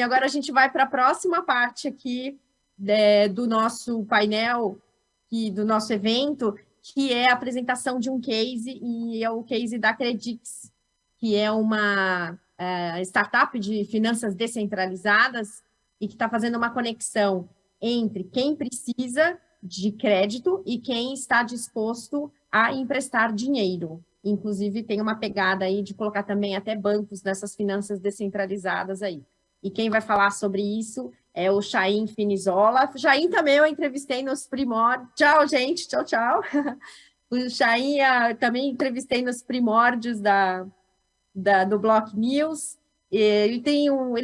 agora a gente vai para a próxima parte aqui do nosso painel, do nosso evento, que é a apresentação de um case, e é o case da Credix, que é uma startup de finanças descentralizadas e que está fazendo uma conexão entre quem precisa de crédito e quem está disposto a emprestar dinheiro. Inclusive, tem uma pegada aí de colocar também até bancos nessas finanças descentralizadas aí. E quem vai falar sobre isso é o Chaim Finizola. Chaim também eu entrevistei nos primórdios. Tchau, gente. Tchau, tchau. O Chaim também entrevistei nos primórdios do Block News. Ele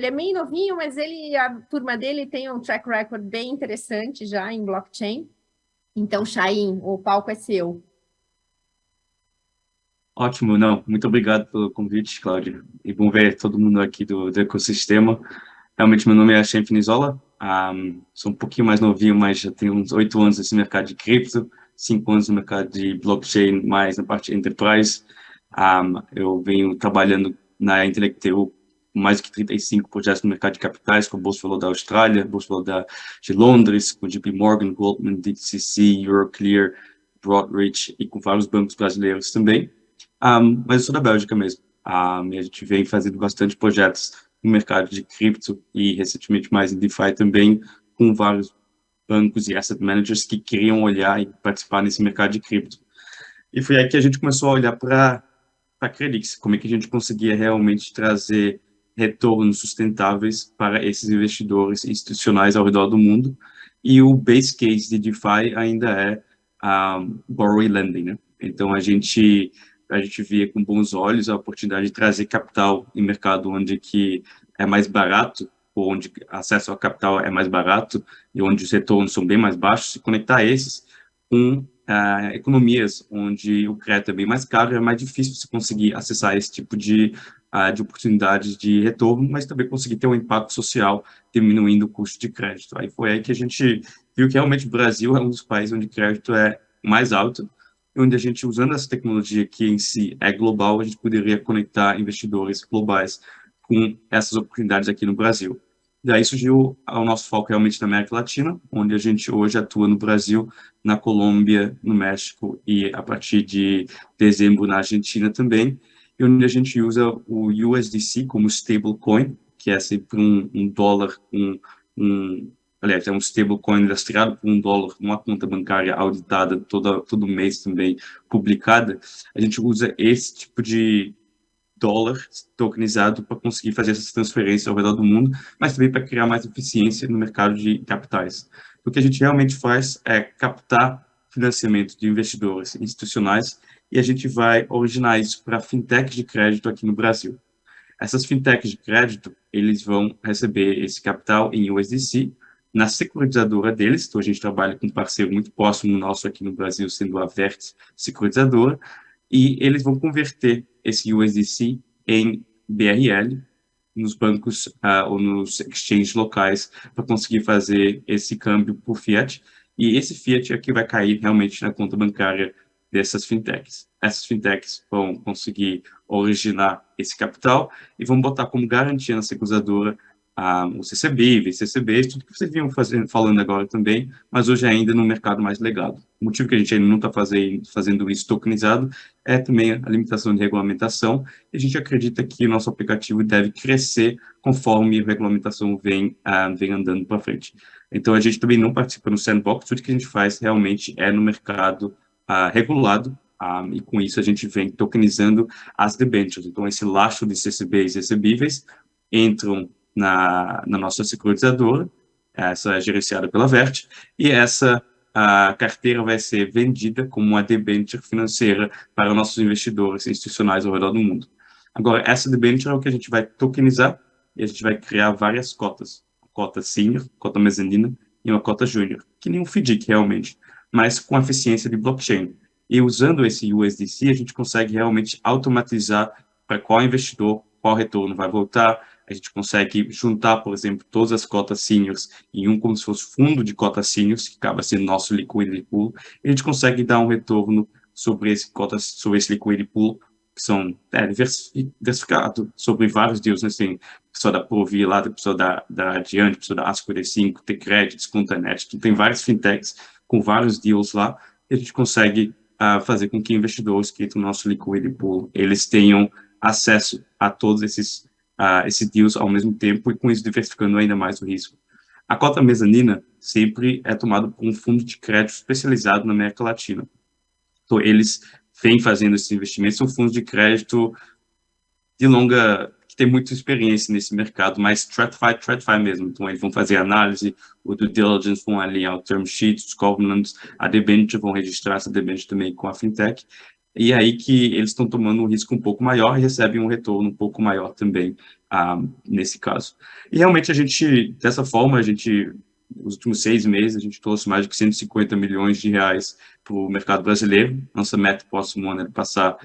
é meio novinho, mas a turma dele tem um track record bem interessante já em blockchain. Então, Chaim, o palco é seu. Ótimo, não. Muito obrigado pelo convite, Cláudio. E bom ver todo mundo aqui do ecossistema. Realmente, meu nome é Shem Finizola. Sou um pouquinho mais novinho, mas já tenho uns 8 anos nesse mercado de cripto, 5 anos no mercado de blockchain, mais na parte enterprise. Eu venho trabalhando na Intelecteu com mais de 35 projetos no mercado de capitais, com a Bolsa de Valor da Austrália, Bolsa de Valor de Londres, com JP Morgan, Goldman, DTCC, Euroclear, Broadridge e com vários bancos brasileiros também. Mas eu sou da Bélgica mesmo. E a gente vem fazendo bastante projetos no mercado de cripto e recentemente mais em DeFi também, com vários bancos e asset managers que queriam olhar e participar nesse mercado de cripto. E foi aí que a gente começou a olhar para a Credix, como é que a gente conseguia realmente trazer retornos sustentáveis para esses investidores institucionais ao redor do mundo. E o base case de DeFi ainda é borrow e lending, né? Então, a gente via com bons olhos a oportunidade de trazer capital em mercado onde que é mais barato, ou onde acesso ao capital é mais barato, e onde os retornos são bem mais baixos, e conectar esses com economias onde o crédito é bem mais caro, é mais difícil você conseguir acessar esse tipo de oportunidades de retorno, mas também conseguir ter um impacto social diminuindo o custo de crédito. Aí foi aí que a gente viu que realmente o Brasil é um dos países onde o crédito é mais alto, e onde a gente, usando essa tecnologia que em si é global, a gente poderia conectar investidores globais com essas oportunidades aqui no Brasil. Daí surgiu o nosso foco realmente na América Latina, onde a gente hoje atua no Brasil, na Colômbia, no México e a partir de dezembro na Argentina também, e onde a gente usa o USDC como stablecoin, que é sempre um dólar, aliás, é um stablecoin lastreado por $1 numa conta bancária auditada todo mês também publicada. A gente usa esse tipo de dólar tokenizado para conseguir fazer essas transferências ao redor do mundo, mas também para criar mais eficiência no mercado de capitais. O que a gente realmente faz é captar financiamento de investidores institucionais e a gente vai originar isso para fintechs de crédito aqui no Brasil. Essas fintechs de crédito, eles vão receber esse capital em USDC na securitizadora deles, então a gente trabalha com um parceiro muito próximo nosso aqui no Brasil, sendo a Vert Securitizadora, e eles vão converter esse USDC em BRL nos bancos ou nos exchanges locais para conseguir fazer esse câmbio por fiat. E esse fiat é que vai cair realmente na conta bancária dessas fintechs. Essas fintechs vão conseguir originar esse capital e vão botar como garantia na securitizadora o CCB, CCBs, tudo que vocês vinham falando agora também, mas hoje ainda no mercado mais legado. O motivo que a gente ainda não está fazendo isso tokenizado é também a limitação de regulamentação, e a gente acredita que o nosso aplicativo deve crescer conforme a regulamentação vem andando para frente. Então, a gente também não participa no sandbox, tudo que a gente faz realmente é no mercado regulado, e com isso a gente vem tokenizando as debêntures. Então, esse lastro de CCBs e recebíveis entram na nossa securitizadora, essa é gerenciada pela Vert, e essa a carteira vai ser vendida como uma debênture financeira para nossos investidores institucionais ao redor do mundo. Agora, essa debênture é o que a gente vai tokenizar e a gente vai criar várias cotas. Cota senior, cota mezanina e uma cota júnior, que nem um FDIC realmente, mas com eficiência de blockchain. E usando esse USDC, a gente consegue realmente automatizar para qual investidor, qual retorno vai voltar. A gente consegue juntar, por exemplo, todas as cotas seniors em como se fosse fundo de cotas seniors, que acaba sendo nosso liquidity pool, e a gente consegue dar um retorno sobre esse liquidity pool que são diversificados sobre vários deals, né? Tem pessoa da Provi lá, tem pessoa da Adiante, pessoa da A55, tem Créditos, Contanet, então tem várias fintechs com vários deals lá, e a gente consegue fazer com que investidores que estão no nosso liquidity pool, eles tenham acesso a todos esses deals ao mesmo tempo, e com isso diversificando ainda mais o risco. A cota mezanina sempre é tomada por um fundo de crédito especializado na América Latina. Então, eles vêm fazendo esses investimentos, são fundos de crédito de longa, que tem muita experiência nesse mercado, mas TradFi mesmo. Então, eles vão fazer análise, o due diligence, vão alinhar o term sheet, os covenants, a debenture, vão registrar essa debenture também com a fintech, e é aí que eles estão tomando um risco um pouco maior e recebem um retorno um pouco maior também, nesse caso. E realmente dessa forma, nos últimos 6 meses, a gente trouxe mais de 150 milhões de reais para o mercado brasileiro. Nossa meta próximo ano é passar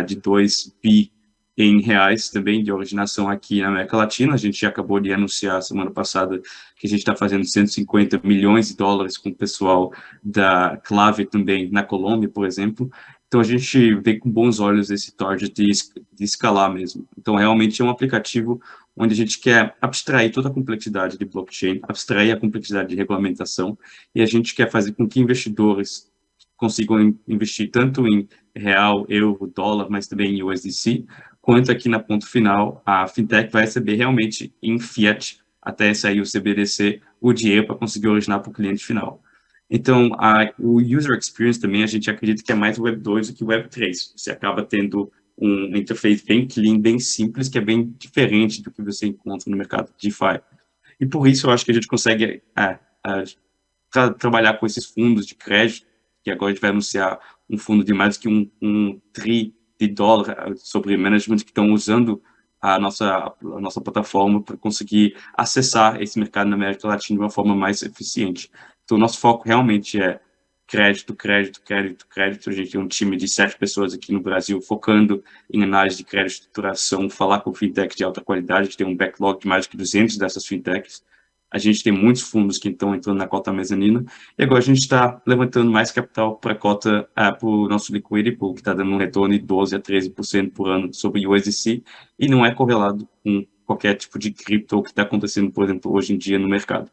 de 2 bi em reais também de originação aqui na América Latina. A gente já acabou de anunciar semana passada que a gente está fazendo 150 milhões de dólares com o pessoal da Clave também na Colômbia, por exemplo. Então, a gente vê com bons olhos esse target de escalar mesmo. Então, realmente é um aplicativo onde a gente quer abstrair toda a complexidade de blockchain, abstrair a complexidade de regulamentação, e a gente quer fazer com que investidores consigam investir tanto em real, euro, dólar, mas também em USDC, quanto aqui na ponto final, a fintech vai receber realmente em fiat, até sair o CBDC, o dinheiro para conseguir originar para o cliente final. Então, o user experience também, a gente acredita que é mais Web 2 do que Web 3. Você acaba tendo um interface bem clean, bem simples, que é bem diferente do que você encontra no mercado de DeFi. E por isso eu acho que a gente consegue trabalhar com esses fundos de crédito, que agora a gente vai anunciar um fundo de mais que um tri de dólar sobre management, que estão usando a nossa plataforma para conseguir acessar esse mercado na América Latina de uma forma mais eficiente. Então, o nosso foco realmente é crédito. A gente tem um time de 7 pessoas aqui no Brasil focando em análise de crédito, estruturação, falar com fintechs de alta qualidade. A gente tem um backlog de mais de 200 dessas fintechs. A gente tem muitos fundos que estão entrando na cota mezanina, e agora a gente está levantando mais capital para a cota, para o nosso liquidity pool, que está dando um retorno de 12% a 13% por ano sobre o USDC, e não é correlado com qualquer tipo de cripto que está acontecendo, por exemplo, hoje em dia no mercado.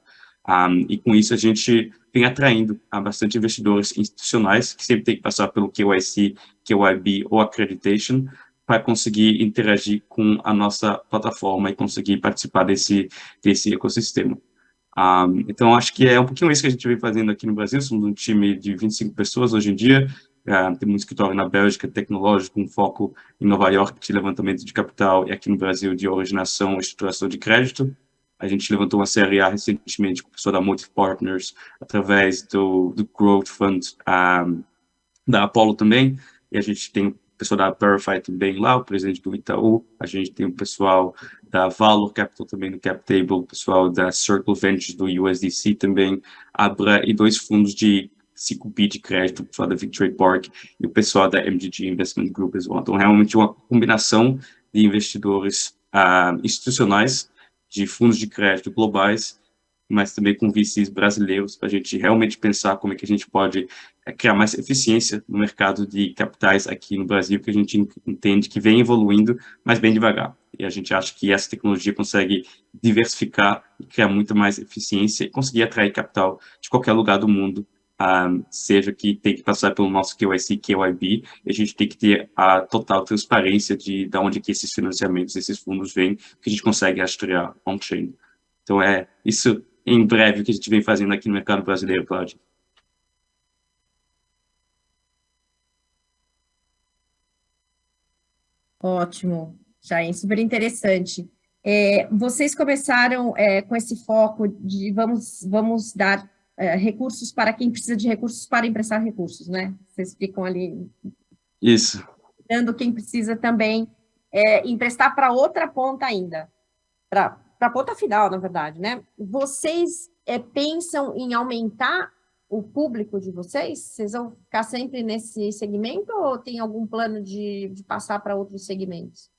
E com isso a gente vem atraindo bastante investidores institucionais, que sempre tem que passar pelo KYC, KYB ou Accreditation, para conseguir interagir com a nossa plataforma e conseguir participar desse ecossistema. Então, acho que é um pouquinho isso que a gente vem fazendo aqui no Brasil. Somos um time de 25 pessoas hoje em dia. Temos um escritório na Bélgica tecnológico, com foco em Nova York de levantamento de capital, e aqui no Brasil de originação e estruturação de crédito. A gente levantou uma série A recentemente com o pessoal da Motive Partners, através do Growth Fund da Apollo também, e a gente tem o pessoal da Verify também lá, o presidente do Itaú, a gente tem o pessoal da Valor Capital também no CapTable, o pessoal da Circle Ventures do USDC também, Abra, e 2 fundos de 5B de crédito, o pessoal da Victory Park e o pessoal da MGG Investment Group as well. Então, realmente uma combinação de investidores institucionais, de fundos de crédito globais, mas também com VCs brasileiros, para a gente realmente pensar como é que a gente pode criar mais eficiência no mercado de capitais aqui no Brasil, que a gente entende que vem evoluindo, mas bem devagar. E a gente acha que essa tecnologia consegue diversificar e criar muito mais eficiência e conseguir atrair capital de qualquer lugar do mundo, seja que tem que passar pelo nosso KYC, KYB, e a gente tem que ter a total transparência de onde que esses financiamentos, esses fundos vêm, que a gente consegue rastrear on-chain. Então, é isso em breve que a gente vem fazendo aqui no mercado brasileiro, Cláudio. Ótimo, Jair, super interessante. Vocês começaram com esse foco de vamos dar recursos para quem precisa de recursos para emprestar recursos, né? Vocês ficam ali Isso. dando quem precisa também emprestar para outra ponta ainda, para a ponta final, na verdade, né? Vocês pensam em aumentar o público de vocês? Vocês vão ficar sempre nesse segmento ou tem algum plano de passar para outros segmentos?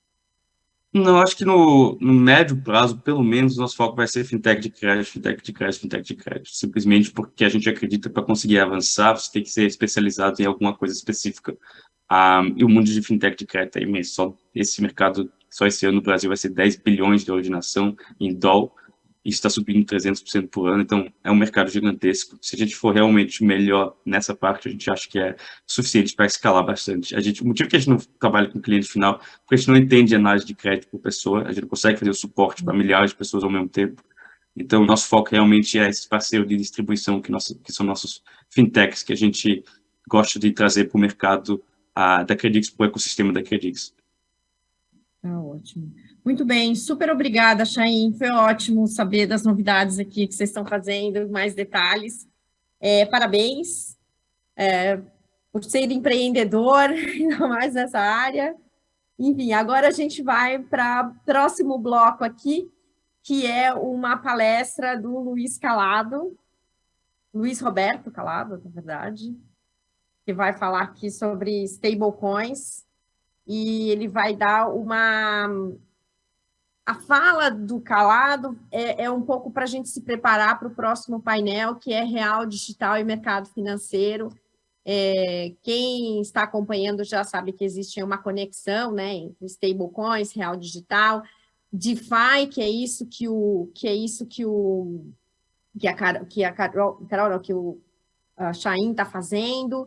Não, acho que no médio prazo, pelo menos, nosso foco vai ser fintech de crédito, simplesmente porque a gente acredita que para conseguir avançar, você tem que ser especializado em alguma coisa específica. E o mundo de fintech de crédito é imenso. Só esse mercado, só esse ano no Brasil vai ser 10 bilhões de originação em dólar. Isso está subindo 300% por ano, então é um mercado gigantesco. Se a gente for realmente melhor nessa parte, a gente acha que é suficiente para escalar bastante. O motivo que a gente não trabalha com cliente final, porque a gente não entende análise de crédito por pessoa, a gente não consegue fazer o suporte para milhares de pessoas ao mesmo tempo. Então, o nosso foco realmente é esses parceiros de distribuição, que são nossos fintechs, que a gente gosta de trazer para o mercado da Credix, para o ecossistema da Credix. Tá ótimo. Muito bem, super obrigada, Chain. Foi ótimo saber das novidades aqui que vocês estão fazendo, mais detalhes. Parabéns por ser empreendedor, ainda mais nessa área. Enfim, agora a gente vai para o próximo bloco aqui, que é uma palestra do Luiz Calado, Luiz Roberto Calado, na verdade, que vai falar aqui sobre stablecoins, e ele vai dar A fala do Calado é um pouco para a gente se preparar para o próximo painel, que é Real Digital e Mercado Financeiro. Quem está acompanhando já sabe que existe uma conexão, né, entre stablecoins, Real Digital, DeFi, que a Chain está fazendo.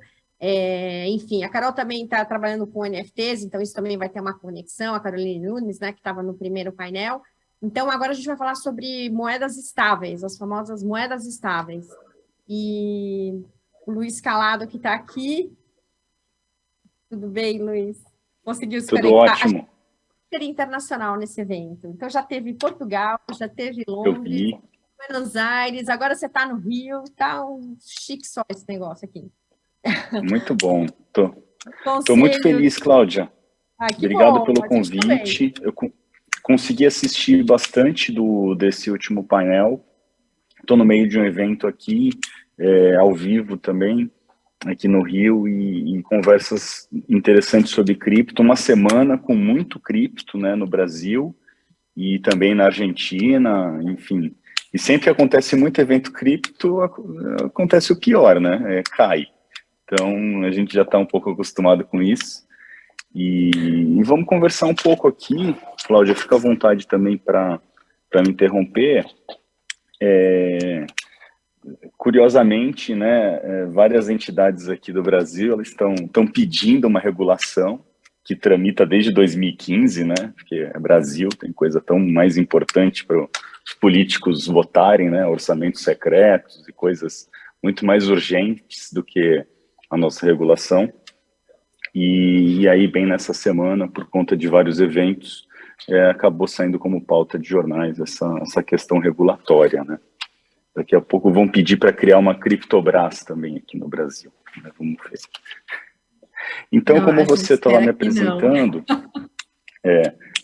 Enfim, a Carol também está trabalhando com NFTs, então isso também vai ter uma conexão, a Caroline Nunes, né, que estava no primeiro painel. Então, agora a gente vai falar sobre moedas estáveis, as famosas moedas estáveis. E o Luiz Calado, que está aqui. Tudo bem, Luiz? Conseguiu se Tudo conectar? ótimo. Ser internacional nesse evento. Então, já teve Portugal, já teve Londres, Buenos Aires, agora você está no Rio, está um chique só esse negócio aqui. Muito bom. Tô muito feliz, Cláudia. Obrigado pelo convite. Eu consegui assistir bastante desse último painel. Estou no meio de um evento aqui, ao vivo também, aqui no Rio, e conversas interessantes sobre cripto. Uma semana com muito cripto, né, no Brasil e também na Argentina, enfim. E sempre que acontece muito evento cripto, acontece o pior, né? Cai. Então, a gente já está um pouco acostumado com isso. E vamos conversar um pouco aqui. Cláudia, fica à vontade também para me interromper. Curiosamente, né, várias entidades aqui do Brasil elas estão pedindo uma regulação que tramita desde 2015, né? Porque é Brasil, tem coisa tão mais importante para os políticos votarem, né? Orçamentos secretos e coisas muito mais urgentes do que a nossa regulação. E aí, bem nessa semana, por conta de vários eventos, acabou saindo como pauta de jornais essa questão regulatória, né? Daqui a pouco vão pedir para criar uma Criptobras também aqui no Brasil, né? Vamos ver. Então, não, como você estava me apresentando,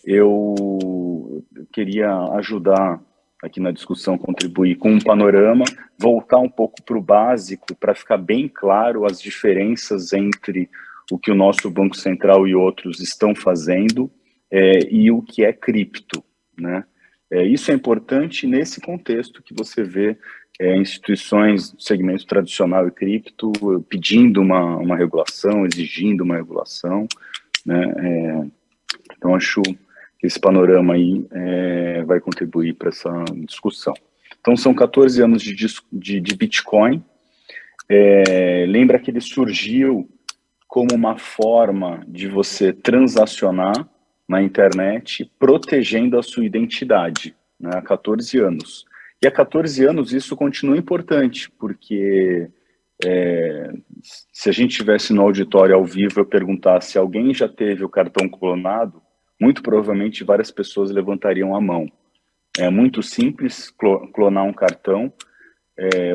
eu queria ajudar aqui na discussão, contribuir com um panorama, voltar um pouco para o básico, para ficar bem claro as diferenças entre o que o nosso Banco Central e outros estão fazendo e o que é cripto, né? Isso é importante nesse contexto que você vê instituições do segmento tradicional e cripto pedindo uma regulação, exigindo uma regulação, né? Então, acho que esse panorama aí vai contribuir para essa discussão. Então, são 14 anos de Bitcoin. Lembra que ele surgiu como uma forma de você transacionar na internet, protegendo a sua identidade, né, há 14 anos. E há 14 anos isso continua importante, porque se a gente estivesse no auditório ao vivo, eu perguntasse se alguém já teve o cartão clonado, muito provavelmente várias pessoas levantariam a mão. É muito simples clonar um cartão.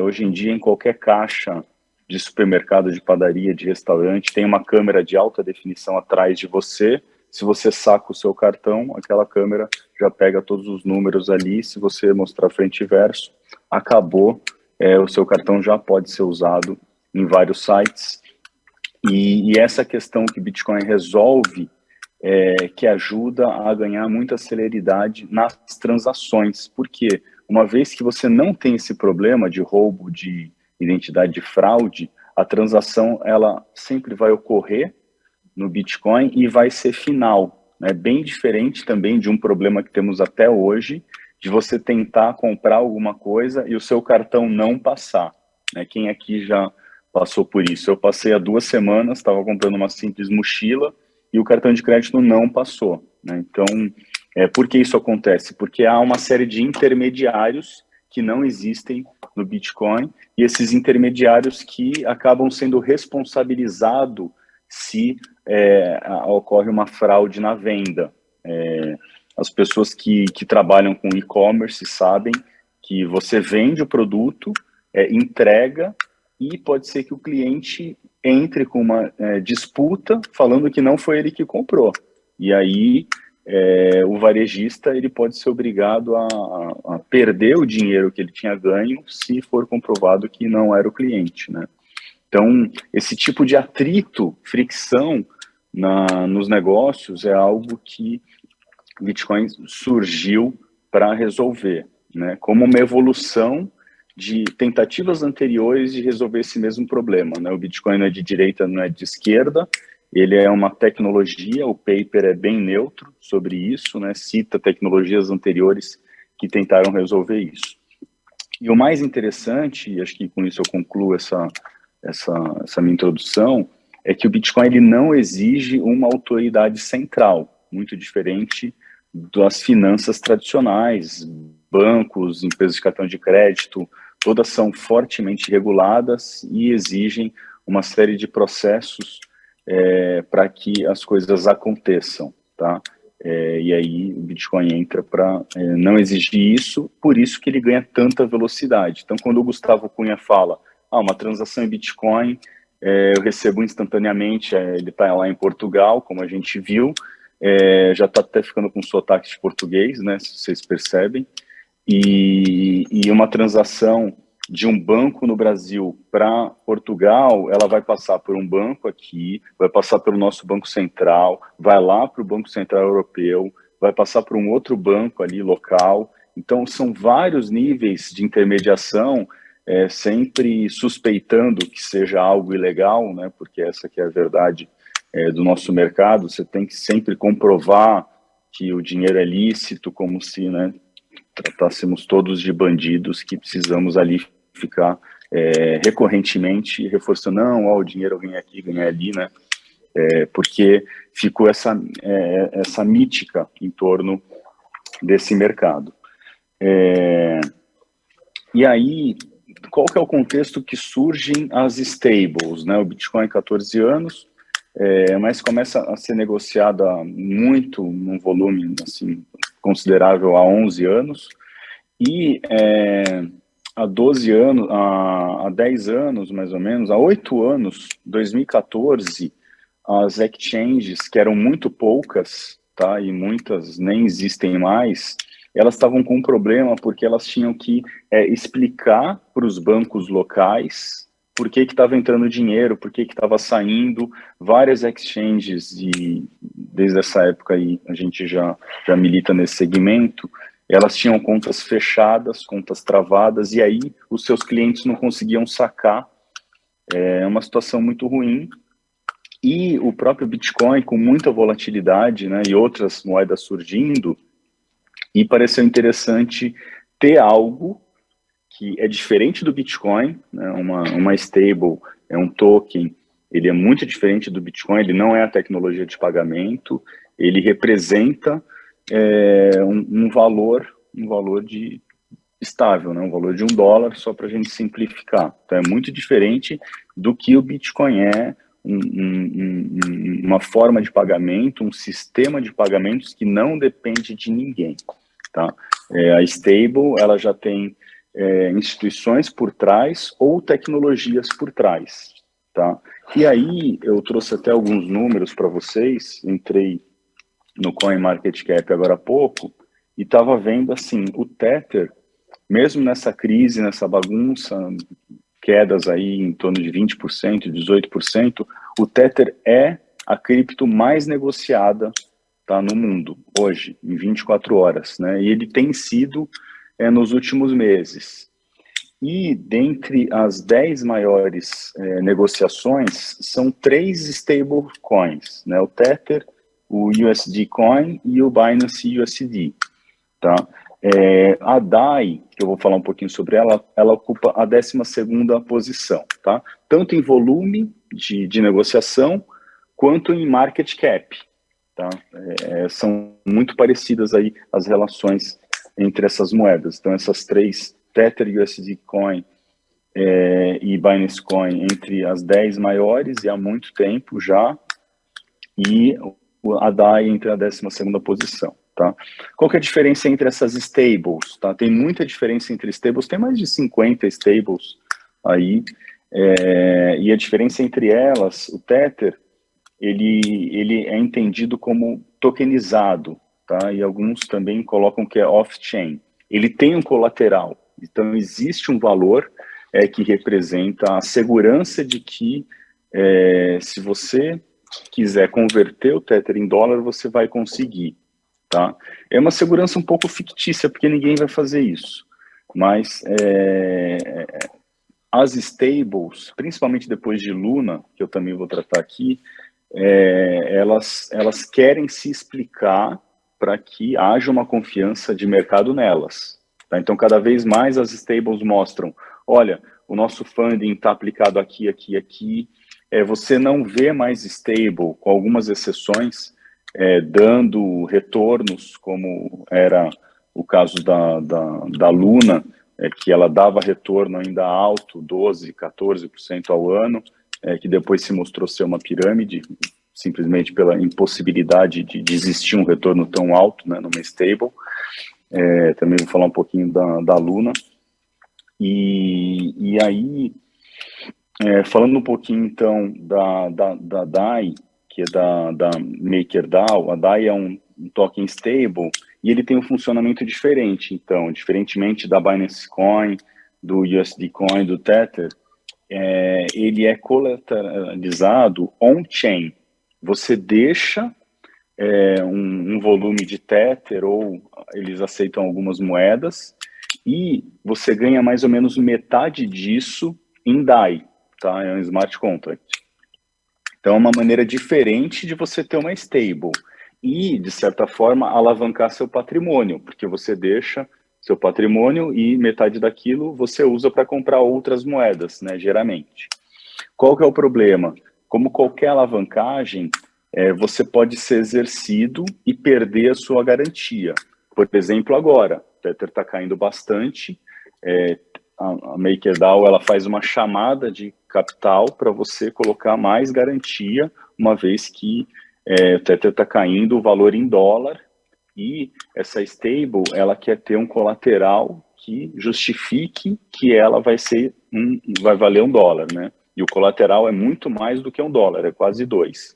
Hoje em dia, em qualquer caixa de supermercado, de padaria, de restaurante, tem uma câmera de alta definição atrás de você. Se você saca o seu cartão, aquela câmera já pega todos os números ali. Se você mostrar frente e verso, acabou. O seu cartão já pode ser usado em vários sites. E essa questão que Bitcoin resolve, que ajuda a ganhar muita celeridade nas transações. Porque uma vez que você não tem esse problema de roubo de identidade, de fraude, a transação ela sempre vai ocorrer, no Bitcoin e vai ser final, né? Bem diferente também de um problema que temos até hoje, de você tentar comprar alguma coisa e o seu cartão não passar, né? Quem aqui já passou por isso? Eu passei há 2 semanas, estava comprando uma simples mochila e o cartão de crédito não passou, né? Então, por que isso acontece? Porque há uma série de intermediários que não existem no Bitcoin e esses intermediários que acabam sendo responsabilizados se ocorre uma fraude na venda. As pessoas que trabalham com e-commerce sabem que você vende o produto, entrega, e pode ser que o cliente entre com uma disputa falando que não foi ele que comprou. E aí o varejista ele pode ser obrigado a perder o dinheiro que ele tinha ganho se for comprovado que não era o cliente, né? Então, esse tipo de atrito, fricção nos negócios é algo que o Bitcoin surgiu para resolver, né? Como uma evolução de tentativas anteriores de resolver esse mesmo problema, né? O Bitcoin não é de direita, não é de esquerda, ele é uma tecnologia, o paper é bem neutro sobre isso, né? Cita tecnologias anteriores que tentaram resolver isso. E o mais interessante, e acho que com isso eu concluo essa minha introdução, é que o Bitcoin ele não exige uma autoridade central, muito diferente das finanças tradicionais, bancos, empresas de cartão de crédito, todas são fortemente reguladas e exigem uma série de processos para que as coisas aconteçam, tá? E aí o Bitcoin entra para não exigir isso, por isso que ele ganha tanta velocidade. Então, quando o Gustavo Cunha fala, uma transação em Bitcoin, eu recebo instantaneamente, ele está lá em Portugal, como a gente viu, já está até ficando com sotaque de português, né, se vocês percebem, e uma transação de um banco no Brasil para Portugal, ela vai passar por um banco aqui, vai passar pelo nosso Banco Central, vai lá para o Banco Central Europeu, vai passar por um outro banco ali local. Então, são vários níveis de intermediação, sempre suspeitando que seja algo ilegal, né? Porque essa que é a verdade do nosso mercado. Você tem que sempre comprovar que o dinheiro é lícito, como se, né, tratássemos todos de bandidos que precisamos ali ficar recorrentemente reforçando, não, o dinheiro ganha aqui, ganha ali, né? Porque ficou essa mítica em torno desse mercado. E aí, qual que é o contexto que surgem as stables, né? O Bitcoin 14 anos, mas começa a ser negociada muito, num volume assim, considerável há 11 anos, e há 12 anos, há 10 anos, mais ou menos, há 8 anos, 2014, as exchanges, que eram muito poucas, tá, e muitas nem existem mais, elas estavam com um problema porque elas tinham que explicar para os bancos locais por que estava entrando dinheiro, por que estava saindo. Várias exchanges, e desde essa época aí a gente já milita nesse segmento, elas tinham contas fechadas, contas travadas, e aí os seus clientes não conseguiam sacar. É uma situação muito ruim. E o próprio Bitcoin, com muita volatilidade, né, e outras moedas surgindo, e pareceu interessante ter algo que é diferente do Bitcoin, né, uma stable, é um token, ele é muito diferente do Bitcoin, ele não é a tecnologia de pagamento, ele representa um valor de estável, né, um valor de $1, só para a gente simplificar. Então é muito diferente do que o Bitcoin é, uma forma de pagamento, um sistema de pagamentos que não depende de ninguém, tá? A stable, ela já tem instituições por trás ou tecnologias por trás, tá? E aí eu trouxe até alguns números para vocês, entrei no CoinMarketCap agora há pouco e estava vendo assim, o Tether, mesmo nessa crise, nessa bagunça, quedas aí em torno de 20%, 18%, o Tether é a cripto mais negociada, tá, no mundo, hoje, em 24 horas, né? E ele tem sido nos últimos meses. E dentre as 10 maiores negociações, são 3 stablecoins, né? O Tether, o USD Coin e o Binance USD, tá? A DAI, que eu vou falar um pouquinho sobre ela, ela ocupa a 12ª posição, tá? Tanto em volume de negociação, quanto em market cap, tá? São muito parecidas aí as relações entre essas moedas. Então, essas 3, Tether, USD Coin e Binance Coin, entre as 10 maiores e há muito tempo já, e a DAI entre a 12ª posição, tá? Qual que é a diferença entre essas stables, tá? Tem muita diferença entre stables, tem mais de 50 stables aí, e a diferença entre elas, o Tether, ele é entendido como tokenizado, tá? E alguns também colocam que é off-chain. Ele tem um colateral, então existe um valor que representa a segurança de que se você quiser converter o Tether em dólar, você vai conseguir, tá? É uma segurança um pouco fictícia, porque ninguém vai fazer isso, mas as stables, principalmente depois de Luna, que eu também vou tratar aqui, elas querem se explicar para que haja uma confiança de mercado nelas, tá? Então, cada vez mais as stables mostram, olha, o nosso funding está aplicado aqui, aqui, aqui. Você não vê mais stable, com algumas exceções, dando retornos, como era o caso da Luna, que ela dava retorno ainda alto, 12%, 14% ao ano, que depois se mostrou ser uma pirâmide, simplesmente pela impossibilidade de existir um retorno tão alto, né, numa stable. Também vou falar um pouquinho da Luna. E aí, falando um pouquinho, então, da DAI, que é da MakerDAO, a DAI é um token stable, e ele tem um funcionamento diferente. Então, diferentemente da Binance Coin, do USD Coin, do Tether, ele é colateralizado on-chain. Você deixa um volume de Tether, ou eles aceitam algumas moedas, e você ganha mais ou menos metade disso em DAI, tá? É um smart contract. Então, é uma maneira diferente de você ter uma stable e, de certa forma, alavancar seu patrimônio, porque você deixa seu patrimônio e metade daquilo você usa para comprar outras moedas, né, geralmente. Qual que é o problema? Como qualquer alavancagem, você pode ser exercido e perder a sua garantia. Por exemplo, agora, o Tether está caindo bastante, a MakerDAO ela faz uma chamada de capital para você colocar mais garantia, uma vez que o Tether está caindo o valor em dólar, e essa stable ela quer ter um colateral que justifique que ela vai valer $1, né? E o colateral é muito mais do que $1, é quase 2.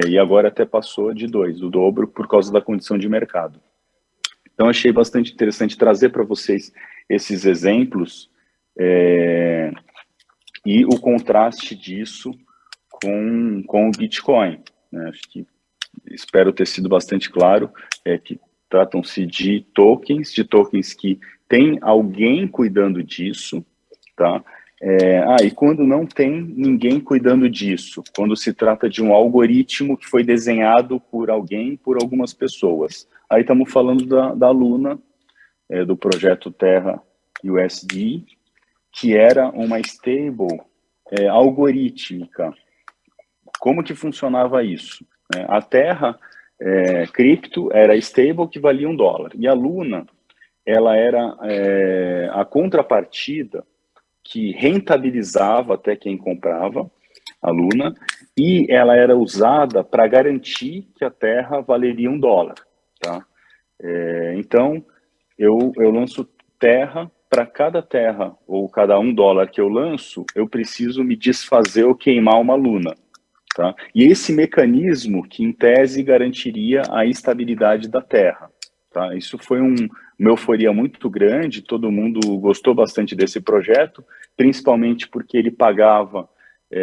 E agora até passou de 2, o dobro, por causa da condição de mercado. Então, achei bastante interessante trazer para vocês esses exemplos e o contraste disso com o Bitcoin, né? Acho que espero ter sido bastante claro, que tratam-se de tokens que tem alguém cuidando disso, tá? E quando não tem ninguém cuidando disso, quando se trata de um algoritmo que foi desenhado por alguém, por algumas pessoas. Aí estamos falando da Luna, do projeto Terra USD, que era uma stable algorítmica. Como que funcionava isso? A Terra cripto era stable que valia $1, e a Luna ela era a contrapartida que rentabilizava até quem comprava a Luna, e ela era usada para garantir que a Terra valeria $1, tá? Então, eu lanço Terra, para cada Terra, ou cada $1 que eu lanço, eu preciso me desfazer ou queimar uma Luna, tá? E esse mecanismo que, em tese, garantiria a estabilidade da Terra, tá? Isso foi uma euforia muito grande, todo mundo gostou bastante desse projeto, principalmente porque ele pagava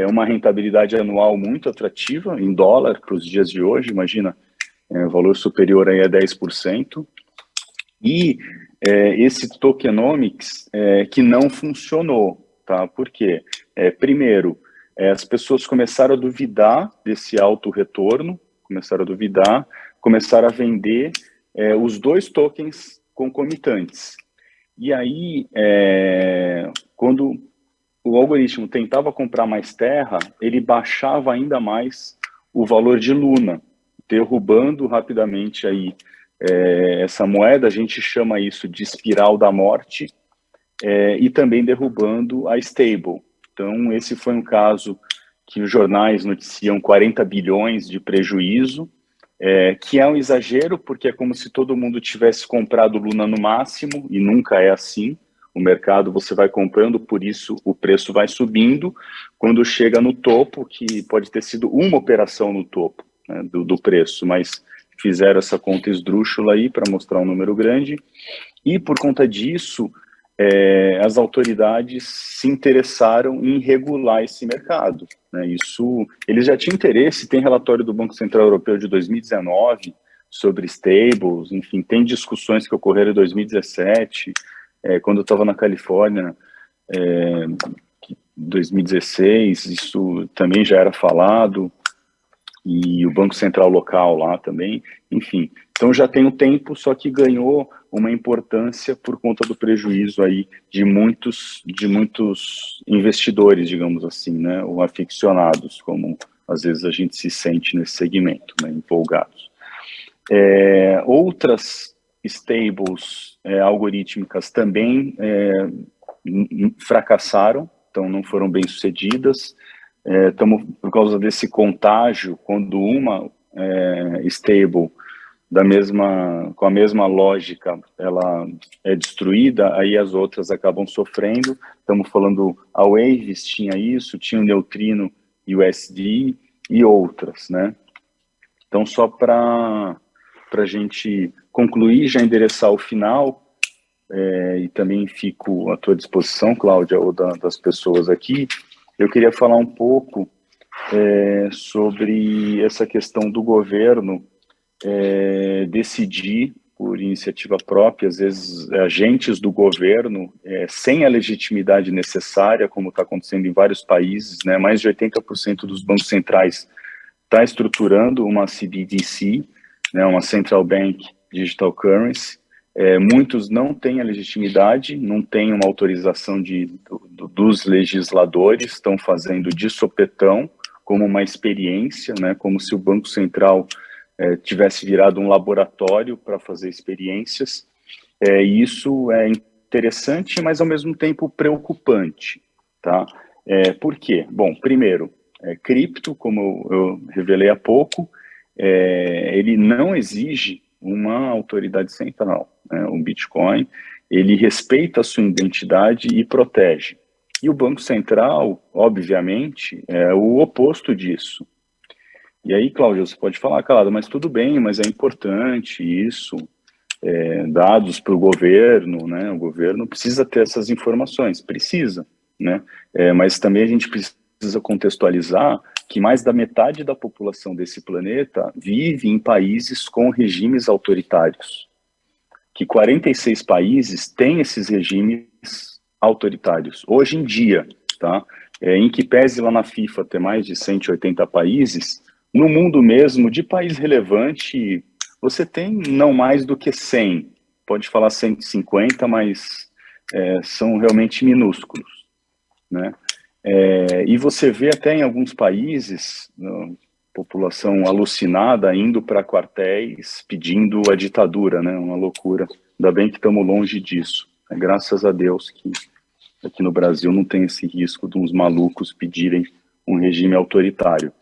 uma rentabilidade anual muito atrativa, em dólar, para os dias de hoje, imagina, valor superior aí a 10%, e esse tokenomics que não funcionou, tá? Por quê? Primeiro, as pessoas começaram a duvidar desse alto retorno, começaram a vender os dois tokens concomitantes. E aí, quando o algoritmo tentava comprar mais terra, ele baixava ainda mais o valor de Luna, derrubando rapidamente aí essa moeda. A gente chama isso de espiral da morte, e também derrubando a stable. Então, esse foi um caso que os jornais noticiam 40 bilhões de prejuízo, que é um exagero, porque é como se todo mundo tivesse comprado Luna no máximo, e nunca é assim. O mercado, você vai comprando, por isso o preço vai subindo. Quando chega no topo, que pode ter sido uma operação no topo, né, do preço, mas fizeram essa conta esdrúxula aí para mostrar um número grande, e por conta disso, as autoridades se interessaram em regular esse mercado, né? Eles já tinham interesse. Tem relatório do Banco Central Europeu de 2019 sobre stables, enfim, tem discussões que ocorreram em 2017, quando eu estava na Califórnia, 2016, isso também já era falado, e o Banco Central local lá também, enfim. Então já tem um tempo, só que ganhou uma importância por conta do prejuízo aí de muitos investidores, digamos assim, né, ou aficionados, como às vezes a gente se sente nesse segmento, né, empolgados. Outras stables algorítmicas também fracassaram, então não foram bem sucedidas. Por causa desse contágio, quando uma stable com a mesma lógica, ela é destruída, aí as outras acabam sofrendo. Estamos falando, a Waves tinha isso, tinha o Neutrino USD e outras, né? Então, só para a gente concluir, já endereçar o final, e também fico à tua disposição, Cláudia, ou das pessoas aqui, eu queria falar um pouco sobre essa questão do governo decidir por iniciativa própria, às vezes agentes do governo, sem a legitimidade necessária, como está acontecendo em vários países, né? Mais de 80% dos bancos centrais está estruturando uma CBDC, né, uma Central Bank Digital Currency. Muitos não têm a legitimidade, não têm uma autorização dos legisladores, estão fazendo de sopetão, como uma experiência, né, como se o Banco Central tivesse virado um laboratório para fazer experiências. Isso é interessante, mas ao mesmo tempo preocupante, tá? Por quê? Bom, primeiro, cripto, como eu revelei há pouco, ele não exige uma autoridade central, né? O Bitcoin, ele respeita a sua identidade e protege. E o Banco Central, obviamente, é o oposto disso. E aí, Cláudio, você pode falar, calado, mas tudo bem, mas é importante isso, dados para o governo, né? O governo precisa ter essas informações, precisa, né? Mas também a gente precisa contextualizar que mais da metade da população desse planeta vive em países com regimes autoritários, que 46 países têm esses regimes autoritários, hoje em dia, tá? Em que pese lá na FIFA ter mais de 180 países, no mundo mesmo, de país relevante, você tem não mais do que 100, pode falar 150, mas são realmente minúsculos, né? E você vê até em alguns países, população alucinada indo para quartéis pedindo a ditadura, né? Uma loucura. Ainda bem que estamos longe disso. Graças a Deus que aqui no Brasil não tem esse risco de uns malucos pedirem um regime autoritário.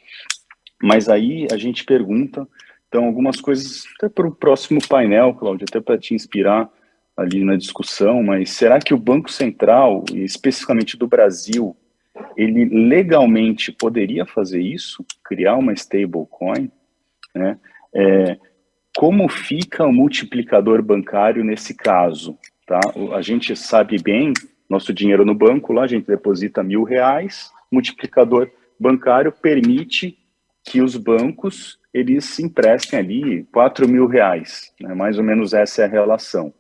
Mas aí a gente pergunta, então, algumas coisas até para o próximo painel, Cláudio, até para te inspirar ali na discussão, mas será que o Banco Central, e especificamente do Brasil, ele legalmente poderia fazer isso, criar uma stablecoin, né? Como fica o multiplicador bancário nesse caso, tá? A gente sabe bem, nosso dinheiro no banco lá, a gente deposita R$1.000, multiplicador bancário permite que os bancos, eles emprestem ali R$4.000, né? Mais ou menos essa é a relação.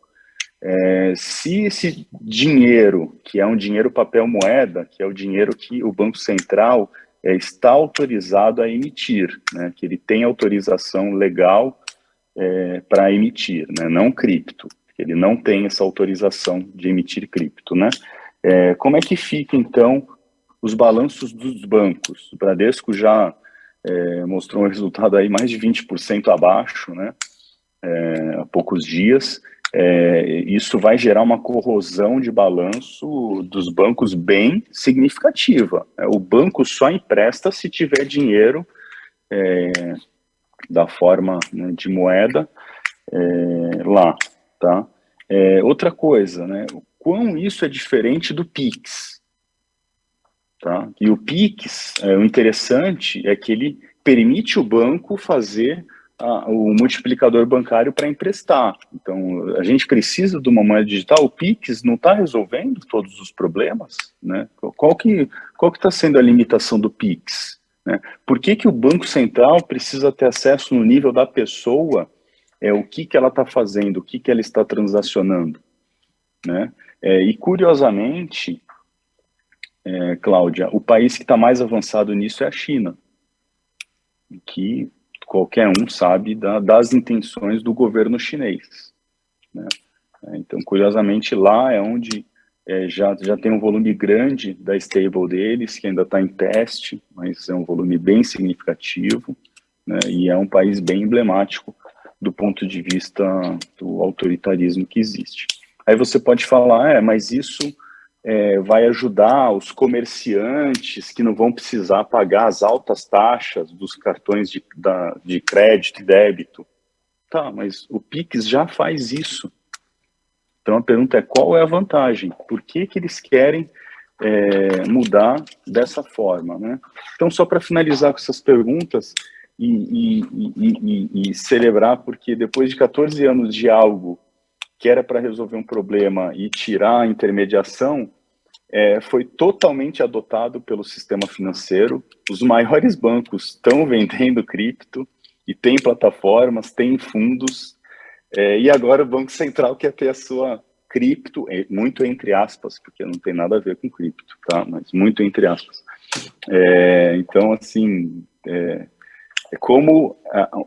Se esse dinheiro, que é um dinheiro papel moeda, que é o dinheiro que o Banco Central está autorizado a emitir, né, que ele tem autorização legal para emitir, né, não cripto, ele não tem essa autorização de emitir cripto, né? Como é que fica, então, os balanços dos bancos? O Bradesco já mostrou um resultado aí mais de 20% abaixo, né, há poucos dias. Isso vai gerar uma corrosão de balanço dos bancos bem significativa. O banco só empresta se tiver dinheiro da forma, né, de moeda lá, tá? Outra coisa, né? O quão isso é diferente do Pix, tá? E o Pix, o interessante é que ele permite o banco fazer o multiplicador bancário para emprestar. Então, a gente precisa de uma moeda digital. O Pix não está resolvendo todos os problemas, né? Qual que está sendo a limitação do Pix, né? Por que o Banco Central precisa ter acesso no nível da pessoa, o que ela está fazendo, o que ela está transacionando, né? E, curiosamente, Cláudia, o país que está mais avançado nisso é a China, que qualquer um sabe das intenções do governo chinês, né? Então, curiosamente, lá é onde já tem um volume grande da stable deles, que ainda está em teste, mas é um volume bem significativo, né? E é um país bem emblemático do ponto de vista do autoritarismo que existe. Aí você pode falar, mas isso vai ajudar os comerciantes que não vão precisar pagar as altas taxas dos cartões de crédito e débito. Tá, mas o Pix já faz isso. Então a pergunta é, qual é a vantagem? Por que eles querem mudar dessa forma, né? Então, só para finalizar com essas perguntas e celebrar, porque depois de 14 anos de algo que era para resolver um problema e tirar a intermediação, foi totalmente adotado pelo sistema financeiro. Os maiores bancos estão vendendo cripto e tem plataformas, tem fundos, e agora o Banco Central quer ter a sua cripto, muito entre aspas, porque não tem nada a ver com cripto, tá? Mas muito entre aspas. Então, assim, é como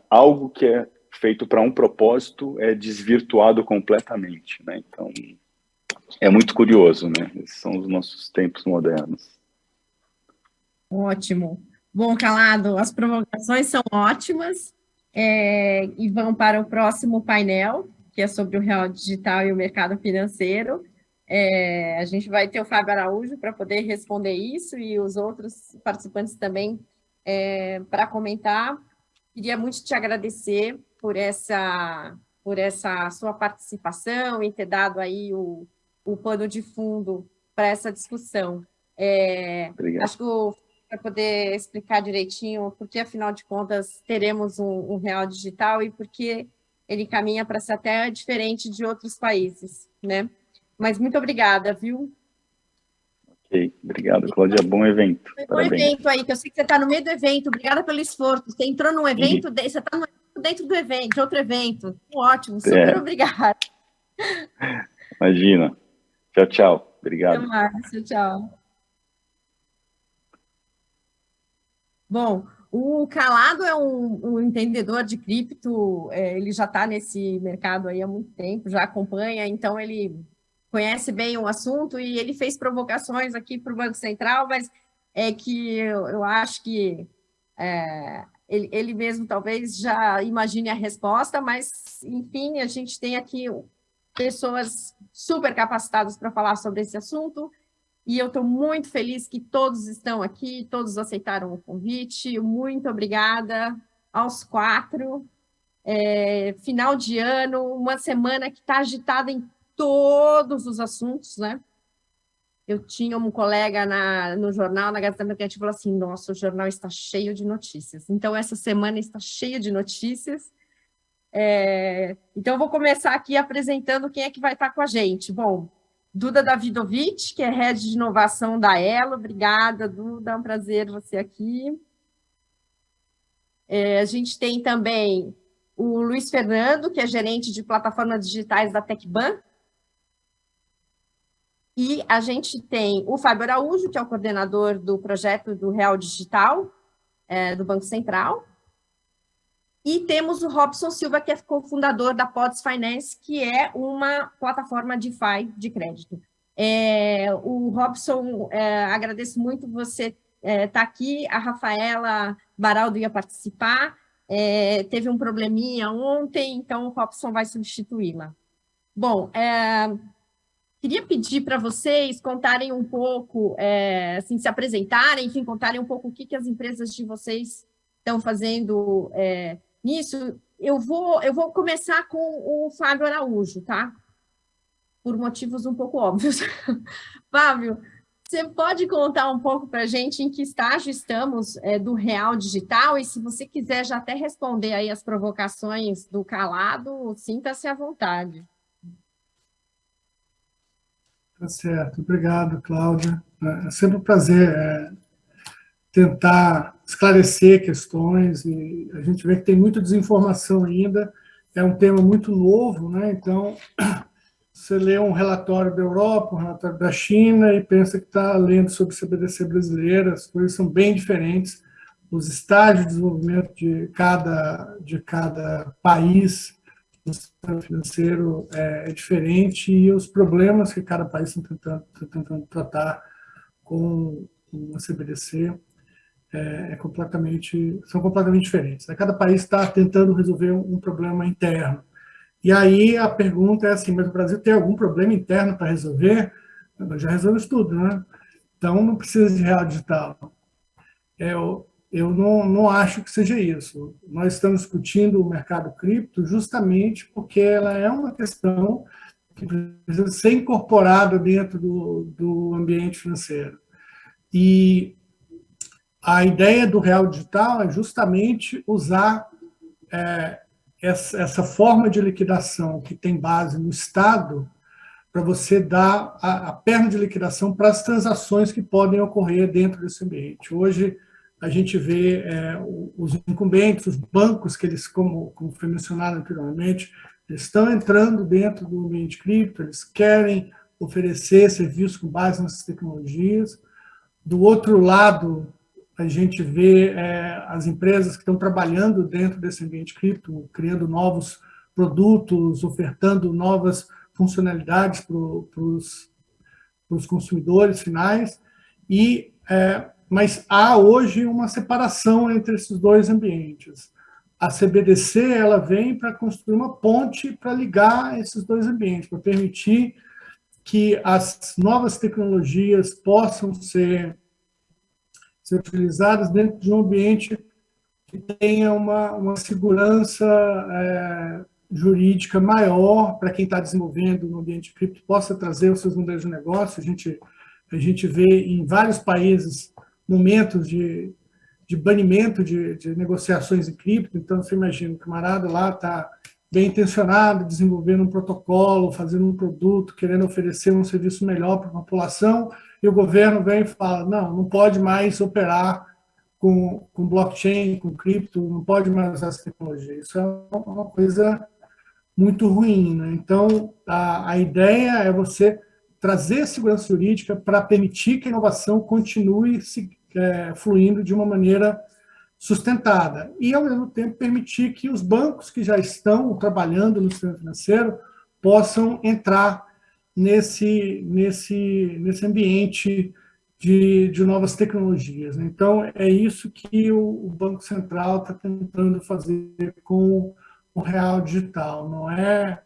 algo que é feito para um propósito é desvirtuado completamente, né? Então, é muito curioso, né? Esses são os nossos tempos modernos. Ótimo. Bom, Calado, as provocações são ótimas, e vão para o próximo painel, que é sobre o real digital e o mercado financeiro. A gente vai ter o Fábio Araújo para poder responder isso e os outros participantes também para comentar. Queria muito te agradecer por essa sua participação e ter dado aí o pano de fundo para essa discussão. Acho que para poder explicar direitinho porque, afinal de contas, teremos um real digital e porque ele caminha para ser até diferente de outros países, né? Mas muito obrigada, viu? Ok, obrigado, Cláudia. Bom evento. Foi um Parabéns. evento aí, que eu sei que você está no meio do evento. Obrigada pelo esforço. Você entrou num evento, você está dentro do evento, de outro evento. Ótimo, super obrigada. Imagina. Tchau, tchau. Obrigado. Até mais, tchau. Bom, o Calado é um entendedor de cripto, ele já está nesse mercado aí há muito tempo, já acompanha, então ele conhece bem o assunto e ele fez provocações aqui para o Banco Central, mas é que eu acho que ele mesmo talvez já imagine a resposta, mas, enfim, a gente tem aqui pessoas super capacitadas para falar sobre esse assunto. E eu estou muito feliz que todos estão aqui, todos aceitaram o convite. Muito obrigada aos 4. Final de ano, uma semana que está agitada em todos os assuntos, né? Eu tinha um colega no jornal, na Gazeta Mercantil, falou assim, nossa, o jornal está cheio de notícias. Então, essa semana está cheia de notícias. Então, eu vou começar aqui apresentando quem é que vai estar com a gente. Bom, Duda Davidovich, que é Head de Inovação da Elo. Obrigada, Duda, é um prazer você aqui. A gente tem também o Luiz Fernando, que é gerente de plataformas digitais da TecBan. E a gente tem o Fábio Araújo, que é o coordenador do projeto do Real Digital, do Banco Central. E temos o Robson Silva, que é cofundador da Pods Finance, que é uma plataforma DeFi de crédito. O Robson, agradeço muito você estar aqui. A Rafaela Baraldo ia participar, teve um probleminha ontem, então o Robson vai substituí-la. Bom, queria pedir para vocês contarem um pouco, assim, se apresentarem, enfim, contarem um pouco o que as empresas de vocês estão fazendo nisso. Eu vou começar com o Fábio Araújo, tá? Por motivos um pouco óbvios. Fábio, você pode contar um pouco para a gente em que estágio estamos do Real Digital? E se você quiser já até responder aí as provocações do calado, sinta-se à vontade. Tá certo. Obrigado, Cláudia. É sempre um prazer tentar esclarecer questões, e a gente vê que tem muita desinformação ainda, é um tema muito novo, né? Então, você lê um relatório da Europa, um relatório da China, e pensa que está lendo sobre CBDC brasileira, as coisas são bem diferentes, os estágios de desenvolvimento de cada país, o sistema financeiro é diferente, e os problemas que cada país está tentando tratar com a CBDC são completamente diferentes. Cada país está tentando resolver um problema interno. E aí a pergunta é assim, mas o Brasil tem algum problema interno para resolver? Nós já resolvemos tudo, né? Então não precisa de real digital. Eu não acho que seja isso. Nós estamos discutindo o mercado cripto justamente porque ela é uma questão que precisa ser incorporada dentro do ambiente financeiro. E a ideia do real digital é justamente usar essa forma de liquidação que tem base no Estado para você dar a perna de liquidação para as transações que podem ocorrer dentro desse ambiente. Hoje, a gente vê os incumbentes, os bancos, que eles, como foi mencionado anteriormente, eles estão entrando dentro do ambiente cripto, eles querem oferecer serviços com base nessas tecnologias. Do outro lado, a gente vê as empresas que estão trabalhando dentro desse ambiente cripto, criando novos produtos, ofertando novas funcionalidades para os consumidores finais, mas há hoje uma separação entre esses dois ambientes. A CBDC ela vem para construir uma ponte para ligar esses dois ambientes, para permitir que as novas tecnologias possam ser utilizadas dentro de um ambiente que tenha uma segurança jurídica maior para quem está desenvolvendo no ambiente cripto, possa trazer os seus modelos de negócio. A gente vê em vários países momentos de banimento de negociações em cripto. Então, você imagina, o camarada lá está bem intencionado, desenvolvendo um protocolo, fazendo um produto, querendo oferecer um serviço melhor para a população, e o governo vem e fala, não pode mais operar com blockchain, com cripto, não pode mais usar essa tecnologia. Isso é uma coisa muito ruim, né? Então, a ideia é você trazer segurança jurídica para permitir que a inovação continue fluindo de uma maneira sustentada e, ao mesmo tempo, permitir que os bancos que já estão trabalhando no sistema financeiro possam entrar nesse ambiente de novas tecnologias. Então, é isso que o Banco Central está tentando fazer com o Real Digital. Não é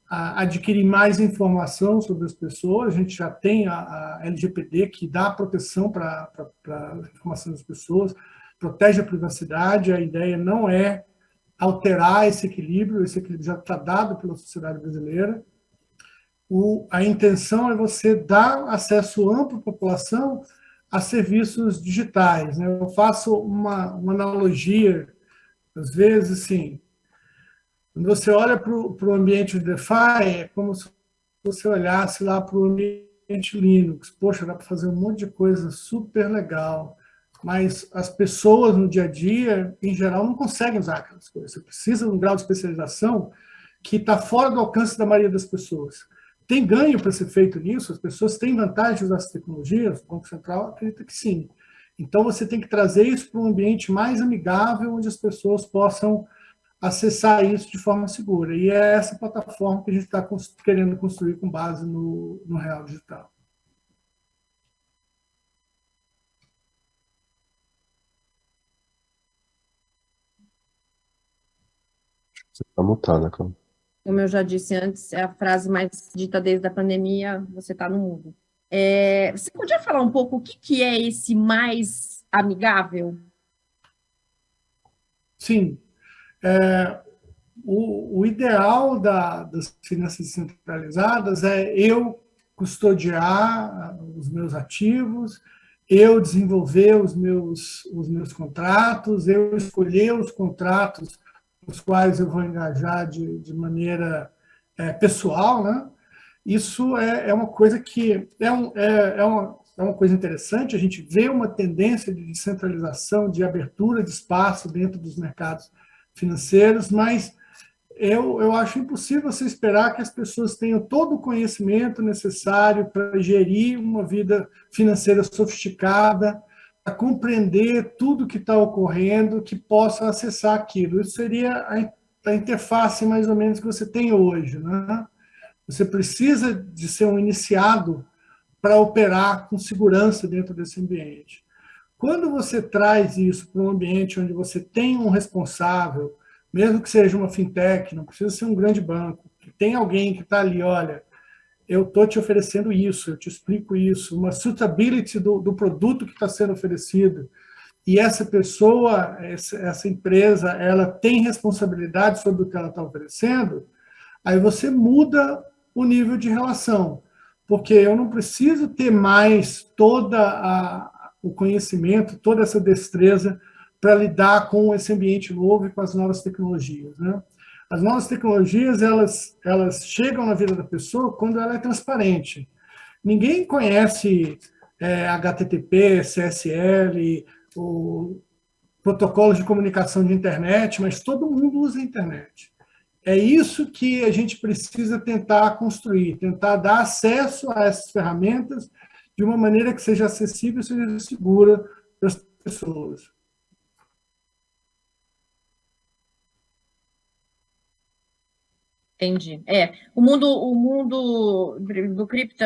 adquirir mais informação sobre as pessoas, a gente já tem a LGPD, que dá proteção para a informação das pessoas, protege a privacidade. A ideia não é alterar esse equilíbrio já está dado pela sociedade brasileira. A intenção é você dar acesso amplo à população a serviços digitais, né? Eu faço uma analogia, às vezes, assim, quando você olha para o ambiente de DeFi, é como se você olhasse lá para o ambiente Linux. Poxa, dá para fazer um monte de coisa super legal, mas as pessoas no dia a dia, em geral, não conseguem usar aquelas coisas. Você precisa de um grau de especialização que está fora do alcance da maioria das pessoas. tem ganho para ser feito nisso? As pessoas têm vantagens das tecnologias? O Banco Central acredita que sim. Então, você tem que trazer isso para um ambiente mais amigável, onde as pessoas possam acessar isso de forma segura. E é essa plataforma que a gente está querendo construir com base no Real Digital. Você está mutada, Cláudia. Como eu já disse antes, é a frase mais dita desde a pandemia, você está no mudo. Você podia falar um pouco o que é esse mais amigável? Sim. O ideal das finanças descentralizadas é eu custodiar os meus ativos, eu desenvolver os meus contratos, eu escolher os contratos nos quais eu vou engajar de maneira pessoal, né? Isso é uma coisa que é uma coisa interessante. A gente vê uma tendência de descentralização, de abertura de espaço dentro dos mercados financeiros, mas eu acho impossível você esperar que as pessoas tenham todo o conhecimento necessário para gerir uma vida financeira sofisticada, para compreender tudo que está ocorrendo, que possa acessar aquilo. Isso seria a interface, mais ou menos, que você tem hoje, né? Você precisa de ser um iniciado para operar com segurança dentro desse ambiente. Quando você traz isso para um ambiente onde você tem um responsável, mesmo que seja uma fintech, não precisa ser um grande banco, que tem alguém que está ali, olha, eu estou te oferecendo isso, eu te explico isso, uma suitability do produto que está sendo oferecido, e essa pessoa, essa empresa, ela tem responsabilidade sobre o que ela está oferecendo, aí você muda o nível de relação, porque eu não preciso ter mais o conhecimento, toda essa destreza para lidar com esse ambiente novo e com as novas tecnologias, né? As novas tecnologias, elas chegam na vida da pessoa quando ela é transparente. Ninguém conhece HTTP, CSL, o protocolo de comunicação de internet, mas todo mundo usa a internet. É isso que a gente precisa tentar construir, tentar dar acesso a essas ferramentas de uma maneira que seja acessível e seja segura para as pessoas. Entendi. O mundo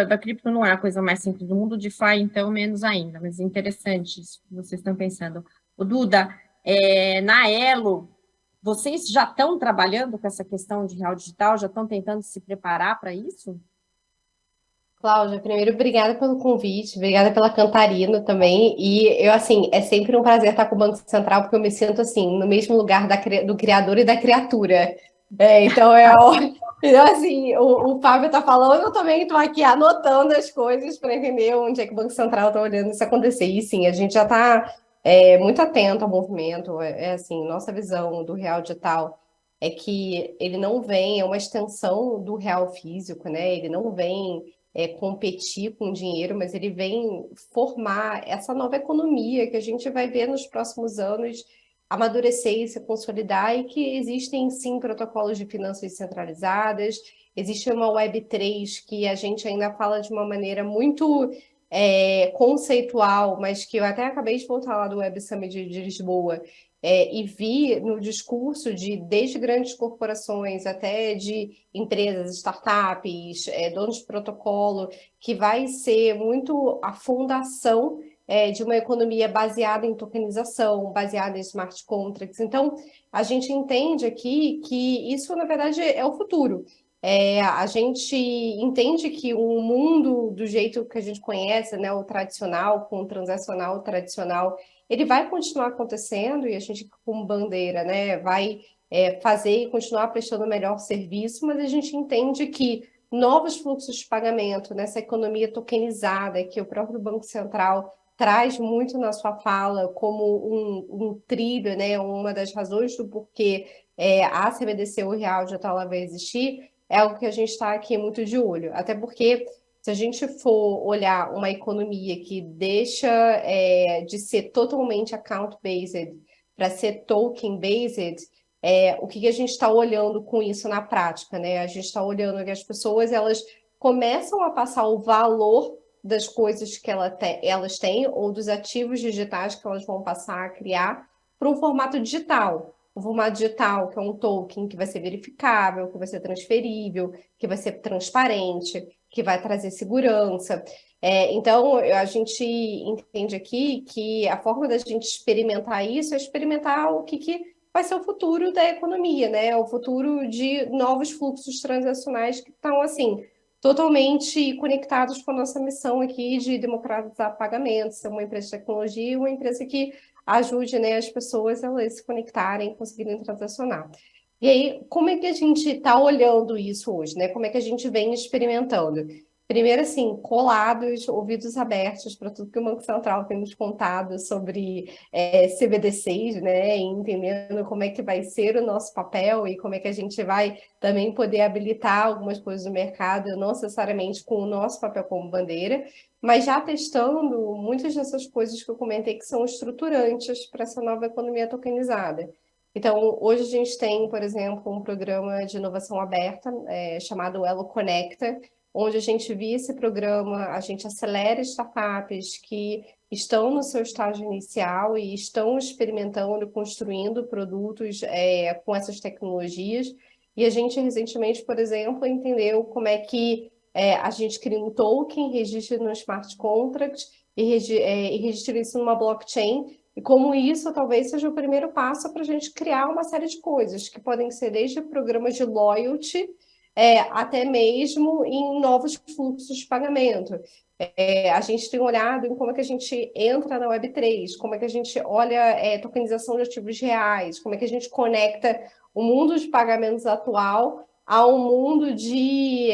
da cripto não é a coisa mais simples. O mundo DeFi, então, menos ainda. Mas é interessante isso que vocês estão pensando. O Duda, na Elo, vocês já estão trabalhando com essa questão de real digital? Já estão tentando se preparar para isso? Cláudia, primeiro, obrigada pelo convite, obrigada pela cantarina também. E eu, assim, é sempre um prazer estar com o Banco Central, porque eu me sinto, assim, no mesmo lugar do criador e da criatura. Então, então, assim, o Fábio está falando, eu também estou aqui anotando as coisas para entender onde é que o Banco Central está olhando isso acontecer. E sim, a gente já está muito atento ao movimento. Assim, nossa visão do real digital é que ele não vem, é uma extensão do real físico, né? Ele não vem competir com dinheiro, mas ele vem formar essa nova economia que a gente vai ver nos próximos anos amadurecer e se consolidar, e que existem, sim, protocolos de finanças centralizadas, existe uma Web3 que a gente ainda fala de uma maneira muito conceitual, mas que eu até acabei de voltar lá do Web Summit de Lisboa, e vi no discurso desde grandes corporações até de empresas, startups, donos de protocolo, que vai ser muito a fundação de uma economia baseada em tokenização, baseada em smart contracts. Então, a gente entende aqui que isso, na verdade, é o futuro. A gente entende que o mundo do jeito que a gente conhece, né, o tradicional, com o transacional tradicional, ele vai continuar acontecendo, e a gente, como bandeira, né, vai fazer e continuar prestando o melhor serviço, mas a gente entende que novos fluxos de pagamento, nessa economia tokenizada, que o próprio Banco Central traz muito na sua fala como um trilho, né, uma das razões do porquê a CBDC, o real digital, ela vai existir, é algo que a gente está aqui muito de olho. Até porque, se a gente for olhar uma economia que deixa de ser totalmente account-based para ser token-based, o que a gente está olhando com isso na prática, né? A gente está olhando que as pessoas, elas começam a passar o valor das coisas que elas têm ou dos ativos digitais que elas vão passar a criar para um formato digital. Um formato digital que é um token que vai ser verificável, que vai ser transferível, que vai ser transparente, que vai trazer segurança. Então, a gente entende aqui que a forma da gente experimentar isso é experimentar o que vai ser o futuro da economia, né? O futuro de novos fluxos transacionais que estão, assim, totalmente conectados com a nossa missão aqui de democratizar pagamentos, ser uma empresa de tecnologia e uma empresa que ajude, né, as pessoas a se conectarem, conseguirem transacionar. E aí, como é que a gente está olhando isso hoje, né? Como é que a gente vem experimentando? Primeiro, assim, colados, ouvidos abertos para tudo que o Banco Central tem nos contado sobre CBDCs, né? E entendendo como é que vai ser o nosso papel e como é que a gente vai também poder habilitar algumas coisas do mercado, não necessariamente com o nosso papel como bandeira, mas já testando muitas dessas coisas que eu comentei que são estruturantes para essa nova economia tokenizada. Então, hoje a gente tem, por exemplo, um programa de inovação aberta chamado Elo Conecta, onde a gente via esse programa, a gente acelera startups que estão no seu estágio inicial e estão experimentando, construindo produtos com essas tecnologias. E a gente recentemente, por exemplo, entendeu como é que a gente cria um token, registra no smart contract e registra isso numa blockchain. E como isso talvez seja o primeiro passo para a gente criar uma série de coisas, que podem ser desde programas de loyalty, até mesmo em novos fluxos de pagamento. A gente tem olhado em como é que a gente entra na Web3, como é que a gente olha tokenização de ativos reais, como é que a gente conecta o mundo de pagamentos atual a um mundo que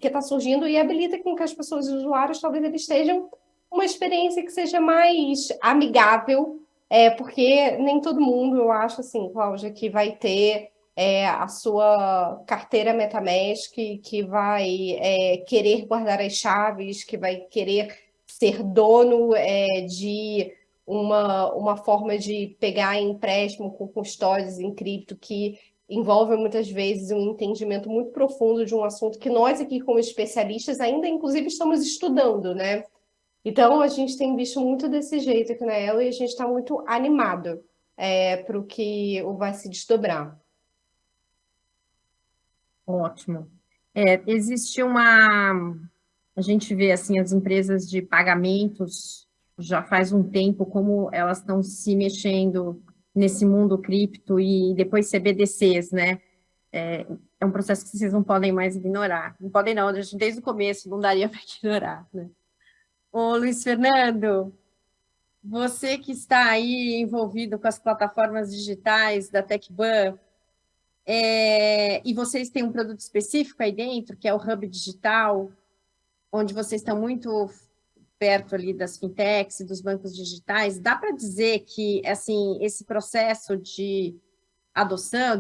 está surgindo e habilita com que as pessoas, os usuários, talvez eles estejam uma experiência que seja mais amigável, porque nem todo mundo, eu acho assim, Cláudia, que vai ter a sua carteira MetaMask, que vai querer guardar as chaves, que vai querer ser dono de uma forma de pegar empréstimo com custódios em cripto, que envolve muitas vezes um entendimento muito profundo de um assunto que nós aqui, como especialistas, ainda inclusive estamos estudando, né? Então, a gente tem visto muito desse jeito aqui na Elo e a gente está muito animado para o que vai se desdobrar. Ótimo. Existe a gente vê assim as empresas de pagamentos já faz um tempo como elas estão se mexendo nesse mundo cripto e depois CBDCs, né? É um processo que vocês não podem mais ignorar. Não podem não, desde o começo não daria para ignorar, né? Ô, Luiz Fernando, você que está aí envolvido com as plataformas digitais da TecBan, e vocês têm um produto específico aí dentro, que é o Hub Digital, onde vocês estão muito perto ali das fintechs e dos bancos digitais. Dá para dizer que assim, esse processo de adoção,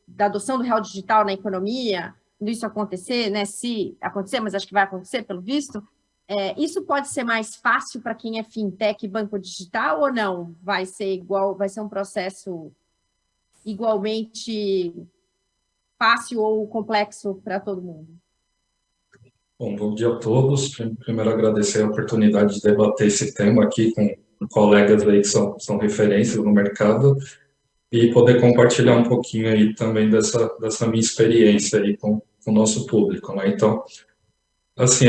da adoção do real digital na economia, quando isso acontecer, né? Se acontecer, mas acho que vai acontecer, pelo visto, isso pode ser mais fácil para quem é fintech e banco digital ou não? Vai ser um processo igualmente fácil ou complexo para todo mundo? Bom dia a todos. Primeiro, agradecer a oportunidade de debater esse tema aqui com colegas aí que são referências no mercado e poder compartilhar um pouquinho aí também dessa minha experiência aí com o nosso público, né? Então, assim,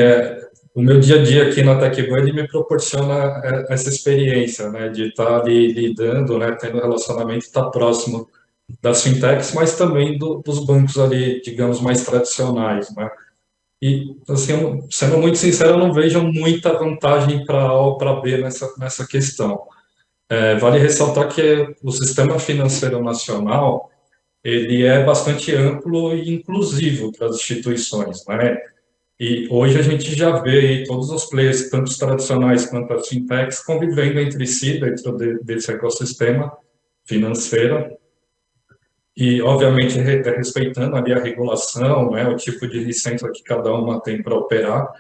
o meu dia a dia aqui na TecBan, ele me proporciona essa experiência, né, de estar ali lidando, né, tendo relacionamento, estar próximo das fintechs, mas também dos bancos ali, digamos, mais tradicionais, né? E, assim, sendo muito sincero, eu não vejo muita vantagem para A ou para B nessa questão. Vale ressaltar que o sistema financeiro nacional, ele é bastante amplo e inclusivo para as instituições, né? E hoje a gente já vê aí todos os players, tanto os tradicionais quanto as fintechs, convivendo entre si dentro desse ecossistema financeiro e, obviamente, respeitando ali a regulação, né, o tipo de licença que cada uma tem para operar.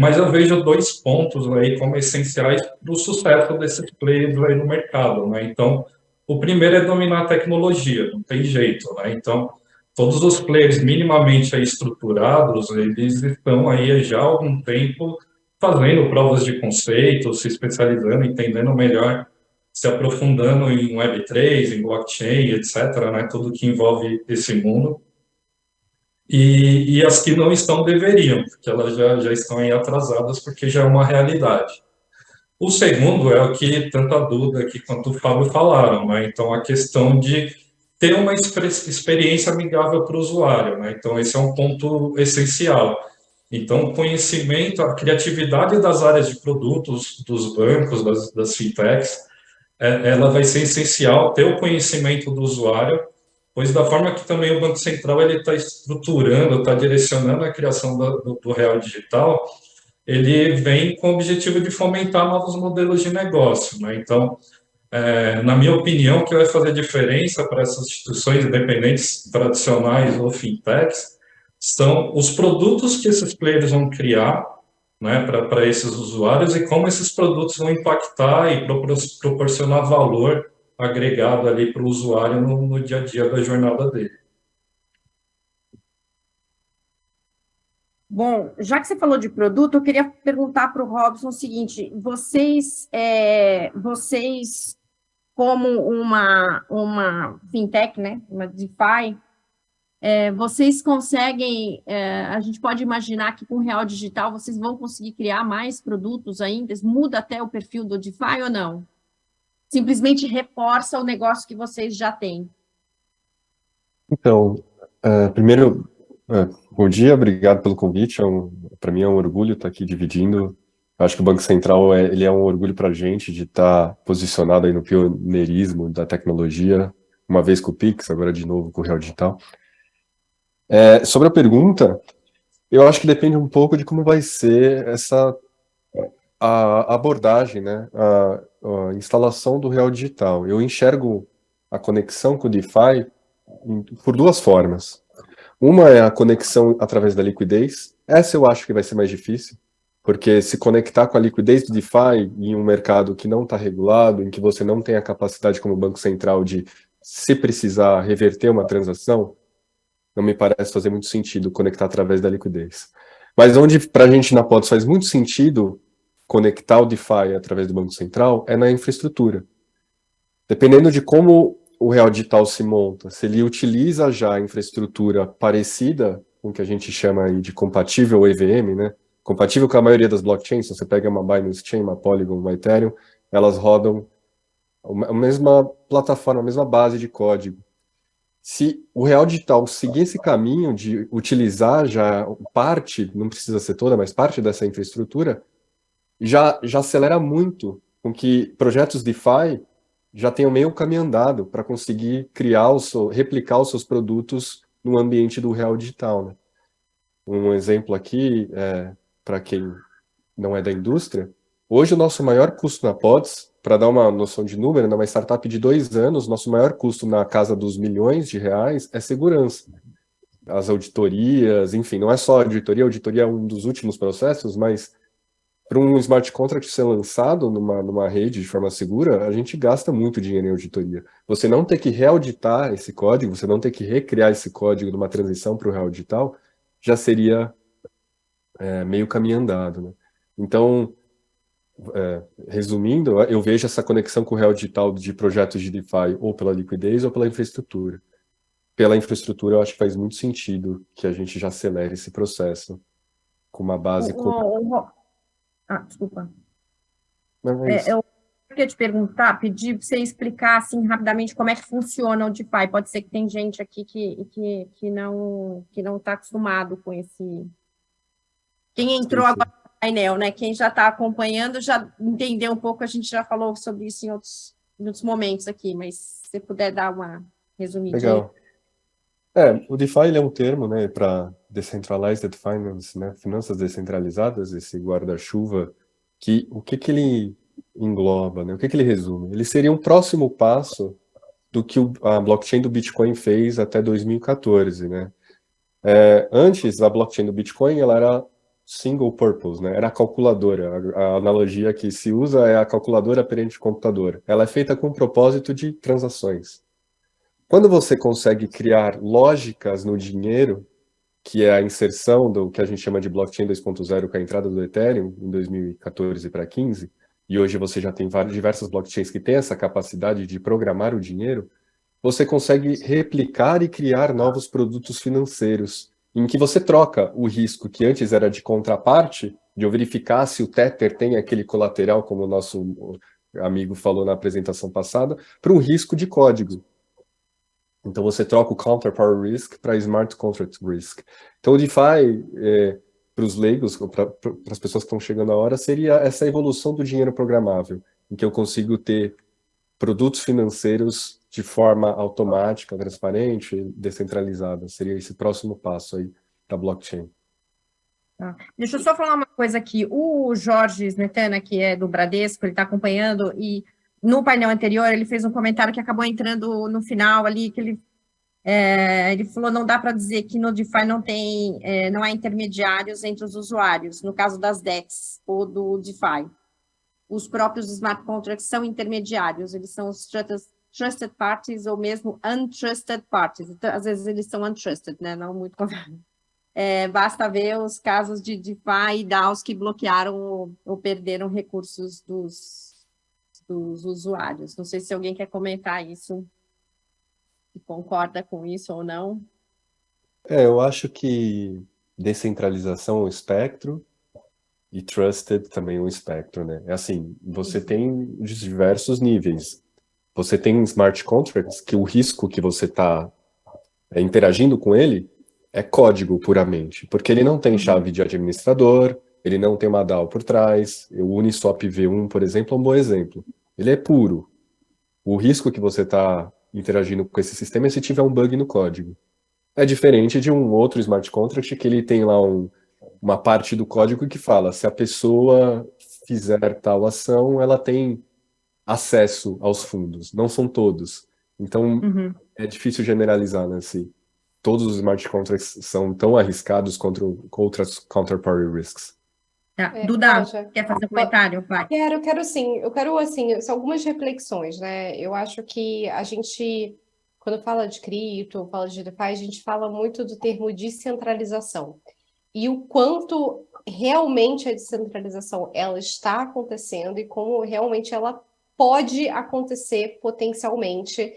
Mas eu vejo dois pontos aí como essenciais para o sucesso desses players aí no mercado, né? Então, o primeiro é dominar a tecnologia, não tem jeito, né? Então, todos os players minimamente aí estruturados, eles estão aí já há algum tempo fazendo provas de conceito, se especializando, entendendo melhor, se aprofundando em Web3, em blockchain, etc., né, tudo que envolve esse mundo. E as que não estão deveriam, porque elas já estão aí atrasadas, porque já é uma realidade. O segundo é o que tanto a Duda aqui quanto o Fábio falaram, né? Então, a questão de ter uma experiência amigável para o usuário, né? Então, esse é um ponto essencial. Então, o conhecimento, a criatividade das áreas de produtos, dos bancos, das fintechs, ela vai ser essencial, ter o conhecimento do usuário, pois da forma que também o Banco Central ele está estruturando, está direcionando a criação do real digital, ele vem com o objetivo de fomentar novos modelos de negócio, né? Então, na minha opinião, o que vai fazer diferença para essas instituições independentes tradicionais ou fintechs são os produtos que esses players vão criar, né, para esses usuários e como esses produtos vão impactar e proporcionar valor agregado ali para o usuário no dia a dia da jornada dele. Bom, já que você falou de produto, eu queria perguntar para o Robson o seguinte: vocês como uma fintech, né, uma DeFi, vocês conseguem, a gente pode imaginar que com o Real Digital vocês vão conseguir criar mais produtos ainda? Muda até o perfil do DeFi ou não? Simplesmente reforça o negócio que vocês já têm? Então, primeiro, bom dia, obrigado pelo convite. Para mim é um orgulho estar aqui dividindo. Acho que o Banco Central ele é um orgulho para a gente de estar posicionado aí no pioneirismo da tecnologia, uma vez com o Pix, agora de novo com o Real Digital. Sobre a pergunta, eu acho que depende um pouco de como vai ser a abordagem, né? A instalação do Real Digital. Eu enxergo a conexão com o DeFi por duas formas. Uma é a conexão através da liquidez. Essa eu acho que vai ser mais difícil, porque se conectar com a liquidez do DeFi em um mercado que não está regulado, em que você não tem a capacidade como Banco Central de, se precisar, reverter uma transação, não me parece fazer muito sentido conectar através da liquidez. Mas onde para a gente na Pods faz muito sentido conectar o DeFi através do Banco Central é na infraestrutura. Dependendo de como o Real Digital se monta, se ele utiliza já a infraestrutura parecida com o que a gente chama aí de compatível EVM, né? Compatível com a maioria das blockchains, se você pega uma Binance Chain, uma Polygon, uma Ethereum, elas rodam a mesma plataforma, a mesma base de código. Se o Real Digital seguir esse caminho de utilizar já parte, não precisa ser toda, mas parte dessa infraestrutura, já acelera muito com que projetos DeFi já tenham meio caminho andado para conseguir replicar os seus produtos no ambiente do Real Digital, né? Um exemplo aqui, para quem não é da indústria, hoje o nosso maior custo na Pods, para dar uma noção de número, numa startup de 2 anos, nosso maior custo na casa dos milhões de reais é segurança. As auditorias, enfim, não é só auditoria é um dos últimos processos, mas para um smart contract ser lançado numa rede de forma segura, a gente gasta muito dinheiro em auditoria. Você não ter que reauditar esse código, você não ter que recriar esse código numa transição para o Real Digital, já seria meio caminho andado, né? Então, resumindo, eu vejo essa conexão com o Real Digital de projetos de DeFi ou pela liquidez ou pela infraestrutura. Pela infraestrutura, eu acho que faz muito sentido que a gente já acelere esse processo com uma base... Desculpa. Não, é isso. Eu queria te perguntar, pedir para você explicar assim rapidamente como é que funciona o DeFi. Pode ser que tem gente aqui que não está acostumado com esse... Quem entrou Sim. agora no painel, né? Quem já está acompanhando já entendeu um pouco, a gente já falou sobre isso em outros momentos aqui, mas se você puder dar uma resumidinha. Legal. O DeFi ele é um termo, né, para Decentralized Finance, né, finanças descentralizadas, esse guarda-chuva, o que ele engloba, né, o que ele resume? Ele seria um próximo passo do que a blockchain do Bitcoin fez até 2014, né? Antes, a blockchain do Bitcoin ela era single purpose, né, era a calculadora, a analogia que se usa é a calculadora perante computador. Ela é feita com o propósito de transações. Quando você consegue criar lógicas no dinheiro, que é a inserção do que a gente chama de blockchain 2.0 com a entrada do Ethereum em 2014 para 15, e hoje você já tem diversas blockchains que têm essa capacidade de programar o dinheiro, você consegue replicar e criar novos produtos financeiros, em que você troca o risco que antes era de contraparte, de eu verificar se o Tether tem aquele colateral, como o nosso amigo falou na apresentação passada, para um risco de código. Então você troca o Counterparty Risk para Smart Contract Risk. Então o DeFi, para os leigos, para as pessoas que estão chegando a hora, seria essa evolução do dinheiro programável, em que eu consigo ter produtos financeiros de forma automática, transparente, descentralizada. Seria esse próximo passo aí da blockchain. Deixa eu só falar uma coisa aqui. O Jorge Smetana, que é do Bradesco, ele está acompanhando, e no painel anterior ele fez um comentário que acabou entrando no final ali, que ele falou, não dá para dizer que no DeFi não há intermediários entre os usuários, no caso das DEX ou do DeFi. Os próprios smart contracts são intermediários, eles são os trusted parties ou mesmo untrusted parties. Então, às vezes eles são untrusted, né? Não muito basta ver os casos de DeFi e DAOs que bloquearam ou perderam recursos dos usuários. Não sei se alguém quer comentar isso, se concorda com isso ou não. Eu acho que descentralização é um espectro e trusted também é um espectro, né? É assim, você tem diversos níveis. Você tem smart contracts que o risco que você está interagindo com ele é código puramente, porque ele não tem chave de administrador, ele não tem uma DAO por trás. O Uniswap V1, por exemplo, é um bom exemplo. Ele é puro. O risco que você está interagindo com esse sistema é se tiver um bug no código. É diferente de um outro smart contract que ele tem lá uma parte do código que fala, se a pessoa fizer tal ação, ela tem acesso aos fundos. Não são todos. Então, é difícil generalizar, né? Se todos os smart contracts são tão arriscados contra outras counterparty risks. Duda, quer fazer um comentário? Vai. Quero sim. Eu quero, assim, são algumas reflexões, né? Eu acho que a gente, quando fala de cripto, fala de DeFi, a gente fala muito do termo descentralização. E o quanto realmente a descentralização ela está acontecendo e como realmente ela pode acontecer potencialmente,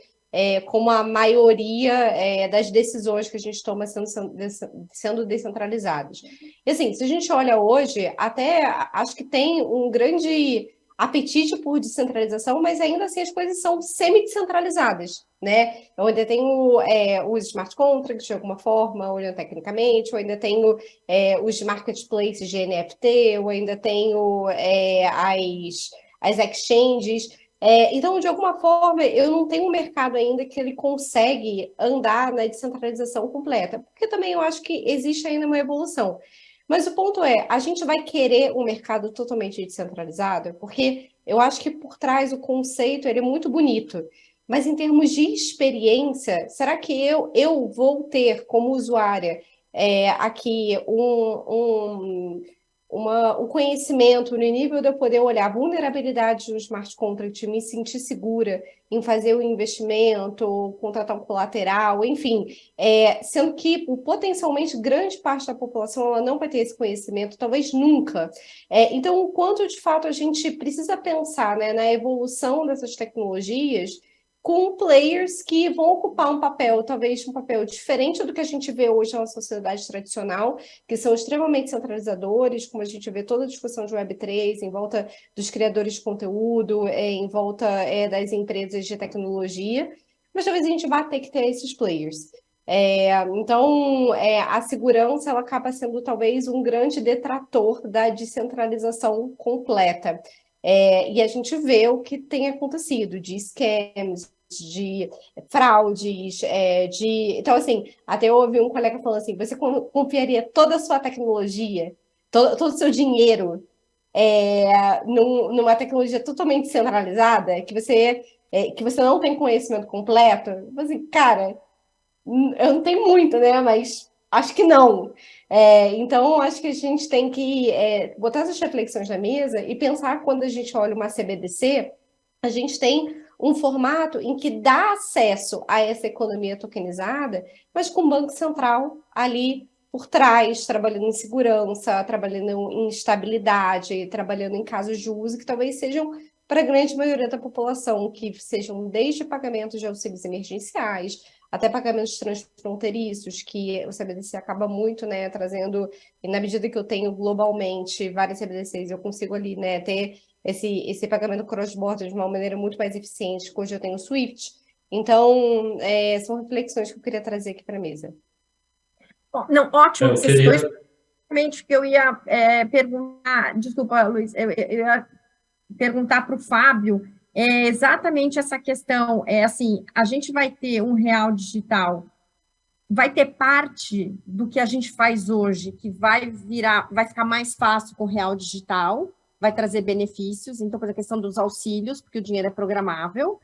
como a maioria das decisões que a gente toma sendo descentralizadas. E assim, se a gente olha hoje, até acho que tem um grande apetite por descentralização, mas ainda assim as coisas são semi-descentralizadas, né? Eu ainda tenho os smart contracts de alguma forma, olhando tecnicamente, eu ainda tenho os marketplaces de NFT, eu ainda tenho as exchanges. Então, de alguma forma, eu não tenho um mercado ainda que ele consegue andar na descentralização completa, porque também eu acho que existe ainda uma evolução. Mas o ponto é, a gente vai querer um mercado totalmente descentralizado? Porque eu acho que por trás o conceito ele é muito bonito, mas em termos de experiência, será que eu vou ter como usuária aqui um conhecimento no nível de eu poder olhar vulnerabilidades no smart contract, me sentir segura em fazer o investimento, contratar um colateral, enfim, sendo que potencialmente grande parte da população ela não vai ter esse conhecimento, talvez nunca. Então, o quanto de fato a gente precisa pensar, né, na evolução dessas tecnologias com players que vão ocupar um papel, talvez um papel diferente do que a gente vê hoje na sociedade tradicional, que são extremamente centralizadores, como a gente vê toda a discussão de Web3, em volta dos criadores de conteúdo, em volta das empresas de tecnologia, mas talvez a gente vá ter que ter esses players. Então, a segurança ela acaba sendo talvez um grande detrator da descentralização completa. E a gente vê o que tem acontecido de scams, de fraudes, Então, assim, até eu ouvi um colega falando assim, você confiaria toda a sua tecnologia, todo o seu dinheiro numa tecnologia totalmente centralizada, que você não tem conhecimento completo? Assim, cara, eu não tenho muito, né? Mas acho que não. Então, acho que a gente tem que botar essas reflexões na mesa e pensar quando a gente olha uma CBDC, a gente tem um formato em que dá acesso a essa economia tokenizada, mas com o Banco Central ali por trás, trabalhando em segurança, trabalhando em estabilidade, trabalhando em casos de uso que talvez sejam para a grande maioria da população, que sejam desde pagamentos de auxílios emergenciais, até pagamentos transfronteiriços, que o CBDC acaba muito, né, trazendo, e na medida que eu tenho globalmente várias CBDCs, eu consigo ali, né, ter esse pagamento cross-border de uma maneira muito mais eficiente, que hoje eu tenho o SWIFT. Então, são reflexões que eu queria trazer aqui para a mesa. Bom, não, ótimo, Eu vocês queria... exatamente o que eu ia perguntar, desculpa, Luiz, eu ia perguntar para o Fábio, exatamente essa questão, assim, a gente vai ter um real digital, vai ter parte do que a gente faz hoje que vai ficar mais fácil com o real digital, vai trazer benefícios, então, por exemplo, a questão dos auxílios, porque o dinheiro é programável,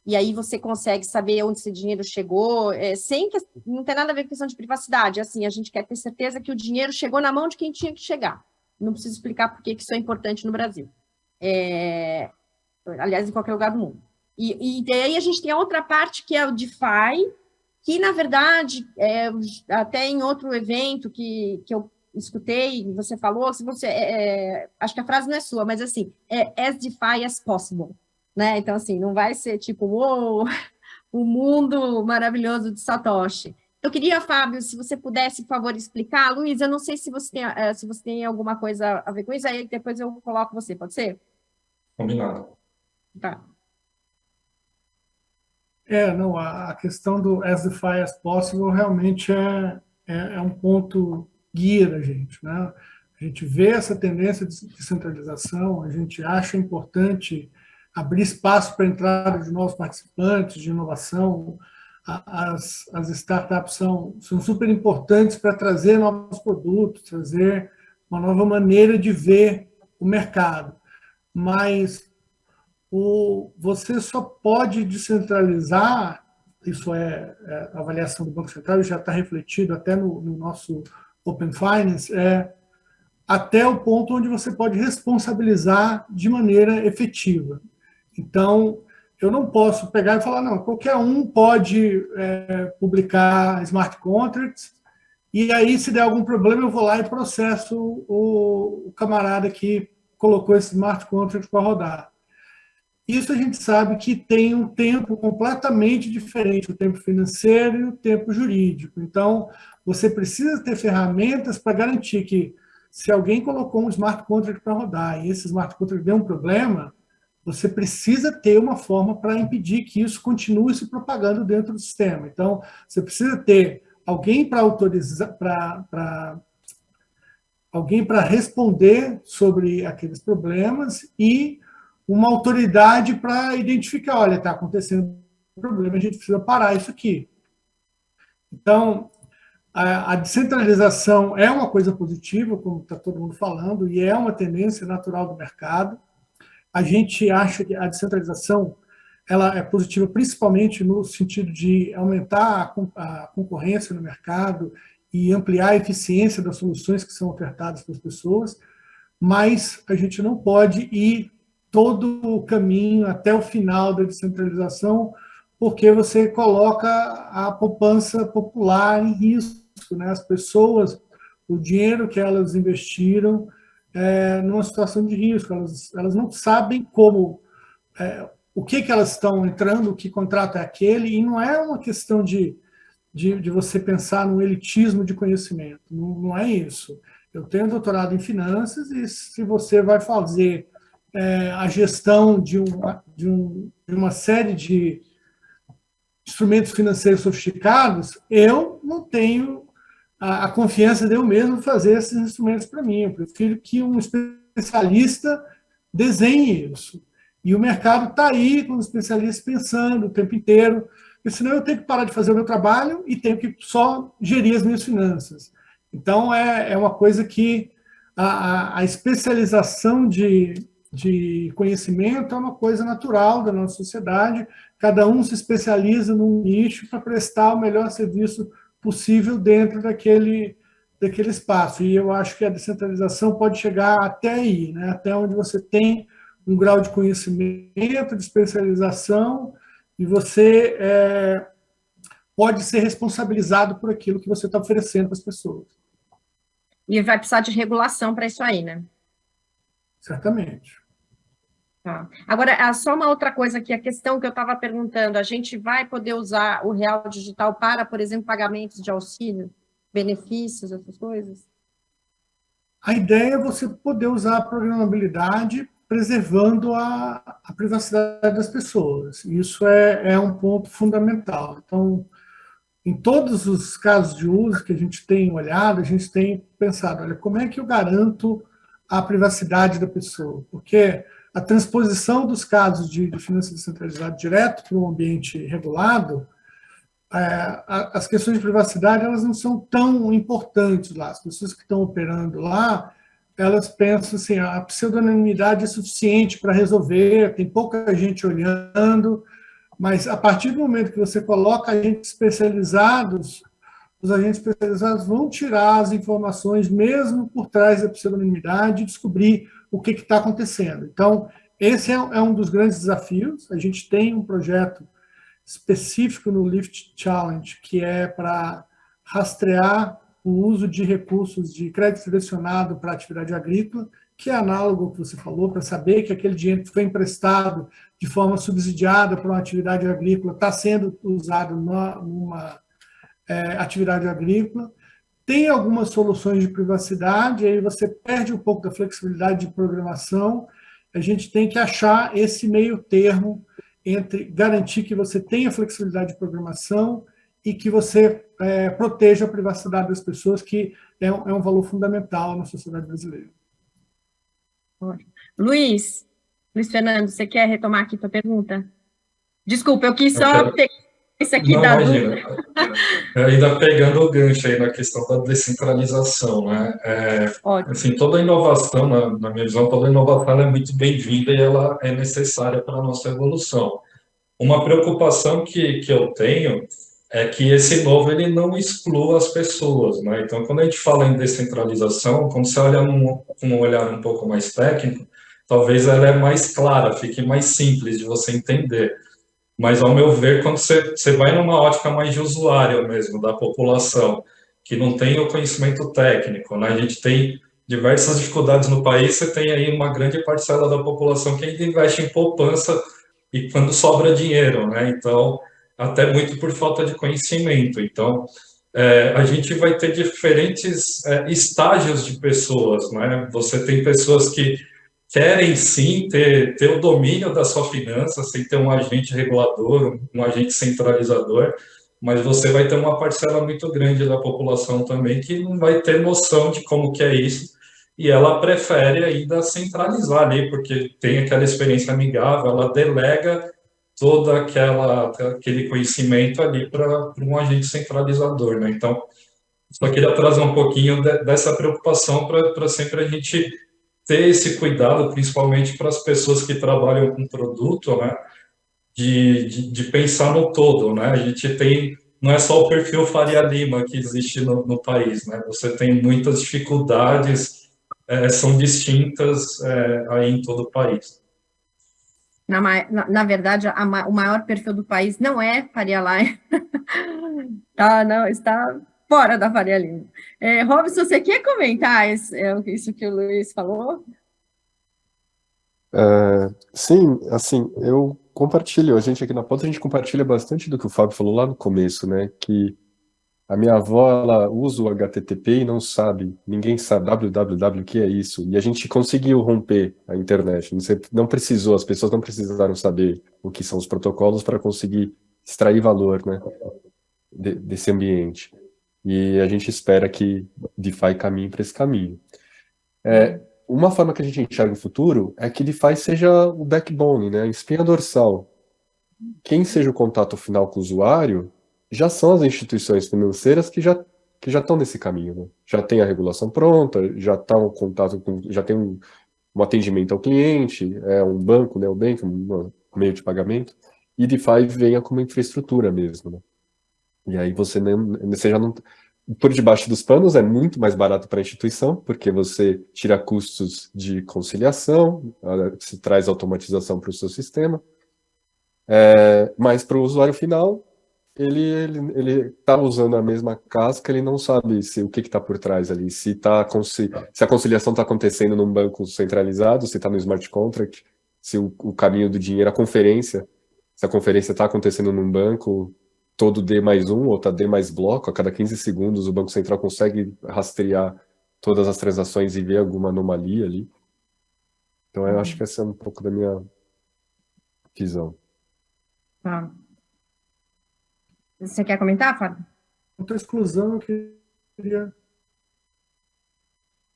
e aí você consegue saber onde esse dinheiro chegou, sem que não tem nada a ver com questão de privacidade, assim, a gente quer ter certeza que o dinheiro chegou na mão de quem tinha que chegar. Não preciso explicar por que isso é importante no Brasil. Aliás, em qualquer lugar do mundo. E aí a gente tem a outra parte, que é o DeFi, que, na verdade, até em outro evento que eu escutei, você falou, se você, acho que a frase não é sua, mas assim, as DeFi as possible, né? Então, assim, não vai ser tipo, uou, o mundo maravilhoso de Satoshi. Eu queria, Fábio, se você pudesse, por favor, explicar. Luiz, eu não sei se você tem alguma coisa a ver com isso, aí depois eu coloco você, pode ser? Combinado. Tá. Não, a questão do as DeFi as possible realmente é um ponto guia da gente, né? A gente vê essa tendência de descentralização, a gente acha importante abrir espaço para a entrada de novos participantes, de inovação. As startups são super importantes para trazer novos produtos, trazer uma nova maneira de ver o mercado. Mas você só pode descentralizar, isso a avaliação do Banco Central, já está refletido até no nosso Open Finance, até o ponto onde você pode responsabilizar de maneira efetiva. Então, eu não posso pegar e falar, não, qualquer um pode publicar smart contracts, e aí, se der algum problema, eu vou lá e processo o camarada que colocou esse smart contract para rodar. Isso a gente sabe que tem um tempo completamente diferente, o tempo financeiro e o tempo jurídico. Então, você precisa ter ferramentas para garantir que, se alguém colocou um smart contract para rodar e esse smart contract deu um problema, você precisa ter uma forma para impedir que isso continue se propagando dentro do sistema. Então, você precisa ter alguém para autorizar, alguém para responder sobre aqueles problemas e uma autoridade para identificar, olha, está acontecendo um problema, a gente precisa parar isso aqui. Então, a descentralização é uma coisa positiva, como está todo mundo falando, e é uma tendência natural do mercado. A gente acha que a descentralização ela é positiva principalmente no sentido de aumentar a concorrência no mercado e ampliar a eficiência das soluções que são ofertadas para as pessoas, mas a gente não pode ir todo o caminho até o final da descentralização, porque você coloca a poupança popular em risco, né? As pessoas, o dinheiro que elas investiram numa situação de risco, elas não sabem como, o que elas estão entrando, que contrato é aquele, e não é uma questão de você pensar no elitismo de conhecimento, não é isso. Eu tenho doutorado em finanças e se você vai fazer a gestão de uma série de instrumentos financeiros sofisticados, eu não tenho a confiança de eu mesmo fazer esses instrumentos para mim. Eu prefiro que um especialista desenhe isso. E o mercado está aí com os especialistas pensando o tempo inteiro, porque senão eu tenho que parar de fazer o meu trabalho e tenho que só gerir as minhas finanças. Então, é uma coisa que a especialização de conhecimento é uma coisa natural da nossa sociedade, cada um se especializa num nicho para prestar o melhor serviço possível dentro daquele espaço, e eu acho que a descentralização pode chegar até aí, né? Até onde você tem um grau de conhecimento, de especialização, e você pode ser responsabilizado por aquilo que você está oferecendo para as pessoas. E vai precisar de regulação para isso aí, né? Certamente. Tá. Agora, só uma outra coisa aqui, a questão que eu estava perguntando, a gente vai poder usar o real digital para, por exemplo, pagamentos de auxílio, benefícios, essas coisas? A ideia é você poder usar a programabilidade preservando a privacidade das pessoas. Isso é um ponto fundamental. Então, em todos os casos de uso que a gente tem olhado, a gente tem pensado, olha, como é que eu garanto a privacidade da pessoa? Porque a transposição dos casos de finanças descentralizadas direto para um ambiente regulado, as questões de privacidade elas não são tão importantes lá. As pessoas que estão operando lá, elas pensam assim, a pseudonimidade é suficiente para resolver, tem pouca gente olhando, mas a partir do momento que você coloca agentes especializados, os agentes especializados vão tirar as informações mesmo por trás da pseudonimidade e descobrir o que está acontecendo. Então, esse é um dos grandes desafios. A gente tem um projeto específico no Lift Challenge, que é para rastrear o uso de recursos de crédito direcionado para atividade agrícola, que é análogo ao que você falou, para saber que aquele dinheiro que foi emprestado de forma subsidiada para uma atividade agrícola está sendo usado numa atividade agrícola. Tem algumas soluções de privacidade, aí você perde um pouco da flexibilidade de programação. A gente tem que achar esse meio termo entre garantir que você tenha flexibilidade de programação e que você proteja a privacidade das pessoas, que é um valor fundamental na sociedade brasileira. Luiz Fernando, você quer retomar aqui tua pergunta? Desculpa, eu quis só pegar isso aqui não, da imagina. Ainda pegando o gancho aí na questão da descentralização, né? Assim, toda inovação, na minha visão, toda inovação é muito bem-vinda e ela é necessária para a nossa evolução. Uma preocupação que eu tenho é que esse novo ele não exclua as pessoas, né? Então, quando a gente fala em descentralização, quando você olha com um olhar um pouco mais técnico, talvez ela é mais clara, fique mais simples de você entender. Mas, ao meu ver, quando você vai numa ótica mais de usuário mesmo, da população, que não tem o conhecimento técnico, né? A gente tem diversas dificuldades no país, você tem aí uma grande parcela da população que ainda investe em poupança e quando sobra dinheiro, né? Então, até muito por falta de conhecimento. Então, a gente vai ter diferentes estágios de pessoas, né? Você tem pessoas que querem sim ter o domínio da sua finança, sem ter um agente regulador, um agente centralizador, mas você vai ter uma parcela muito grande da população também que não vai ter noção de como que é isso, e ela prefere ainda centralizar ali, porque tem aquela experiência amigável, ela delega todo aquele conhecimento ali para um agente centralizador, né? Então, só queria trazer um pouquinho dessa preocupação para sempre a gente ter esse cuidado, principalmente para as pessoas que trabalham com produto, né? De pensar no todo, né? A gente tem, não é só o perfil Faria Lima que existe no país, né? Você tem muitas dificuldades, são distintas aí em todo o país. Na verdade, o maior perfil do país não é Faria Lima. Não, está fora da Faria Lima. Robson, você quer comentar isso que o Luiz falou? Sim, assim, eu compartilho, a gente aqui na Ponta, a gente compartilha bastante do que o Fábio falou lá no começo, né, que a minha avó, ela usa o HTTP e não sabe, ninguém sabe www o que é isso, e a gente conseguiu romper a internet, não precisou, as pessoas não precisaram saber o que são os protocolos para conseguir extrair valor, né, desse ambiente, e a gente espera que DeFi caminhe para esse caminho. Uma forma que a gente enxerga o futuro é que DeFi seja o backbone, né, a espinha dorsal. Quem seja o contato final com o usuário já são as instituições financeiras que já estão nesse caminho, né? Já tem a regulação pronta, já está um contato já tem um atendimento ao cliente, um banco, né, o Nubank, um meio de pagamento, e DeFi venha como infraestrutura mesmo, né? E aí você já não por debaixo dos panos é muito mais barato para a instituição, porque você tira custos de conciliação, se traz automatização para o seu sistema, mas para o usuário final, ele está usando a mesma casca, ele não sabe o que está por trás ali, se a conciliação está acontecendo num banco centralizado, se está no smart contract, se o caminho do dinheiro, se a conferência está acontecendo num banco, todo D mais um, ou está D mais bloco, a cada 15 segundos o Banco Central consegue rastrear todas as transações e ver alguma anomalia ali. Então eu acho que essa é um pouco da minha visão. Tá. Você quer comentar, Fábio? Quanto à exclusão,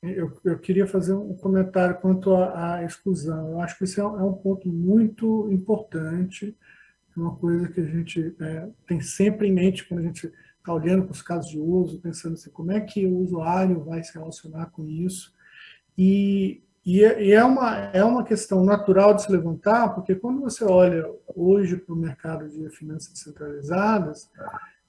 eu queria fazer um comentário quanto à exclusão. Eu acho que isso é um ponto muito importante, uma coisa que a gente tem sempre em mente quando a gente está olhando para os casos de uso, pensando assim, como é que o usuário vai se relacionar com isso. E é uma questão natural de se levantar, porque quando você olha hoje para o mercado de finanças descentralizadas,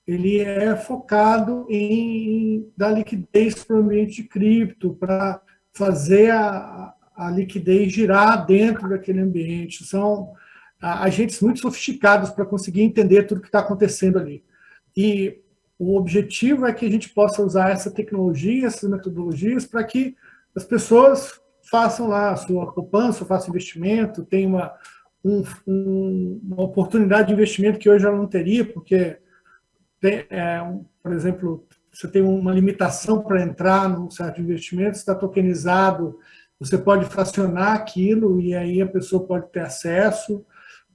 ele é focado em dar liquidez para o ambiente de cripto, para fazer a liquidez girar dentro daquele ambiente. São agentes muito sofisticados para conseguir entender tudo que está acontecendo ali. E o objetivo é que a gente possa usar essa tecnologia, essas metodologias, para que as pessoas façam lá a sua poupança, façam investimento, tenham uma oportunidade de investimento que hoje ela não teria, porque, por exemplo, você tem uma limitação para entrar num certo investimento, está tokenizado, você pode fracionar aquilo e aí a pessoa pode ter acesso.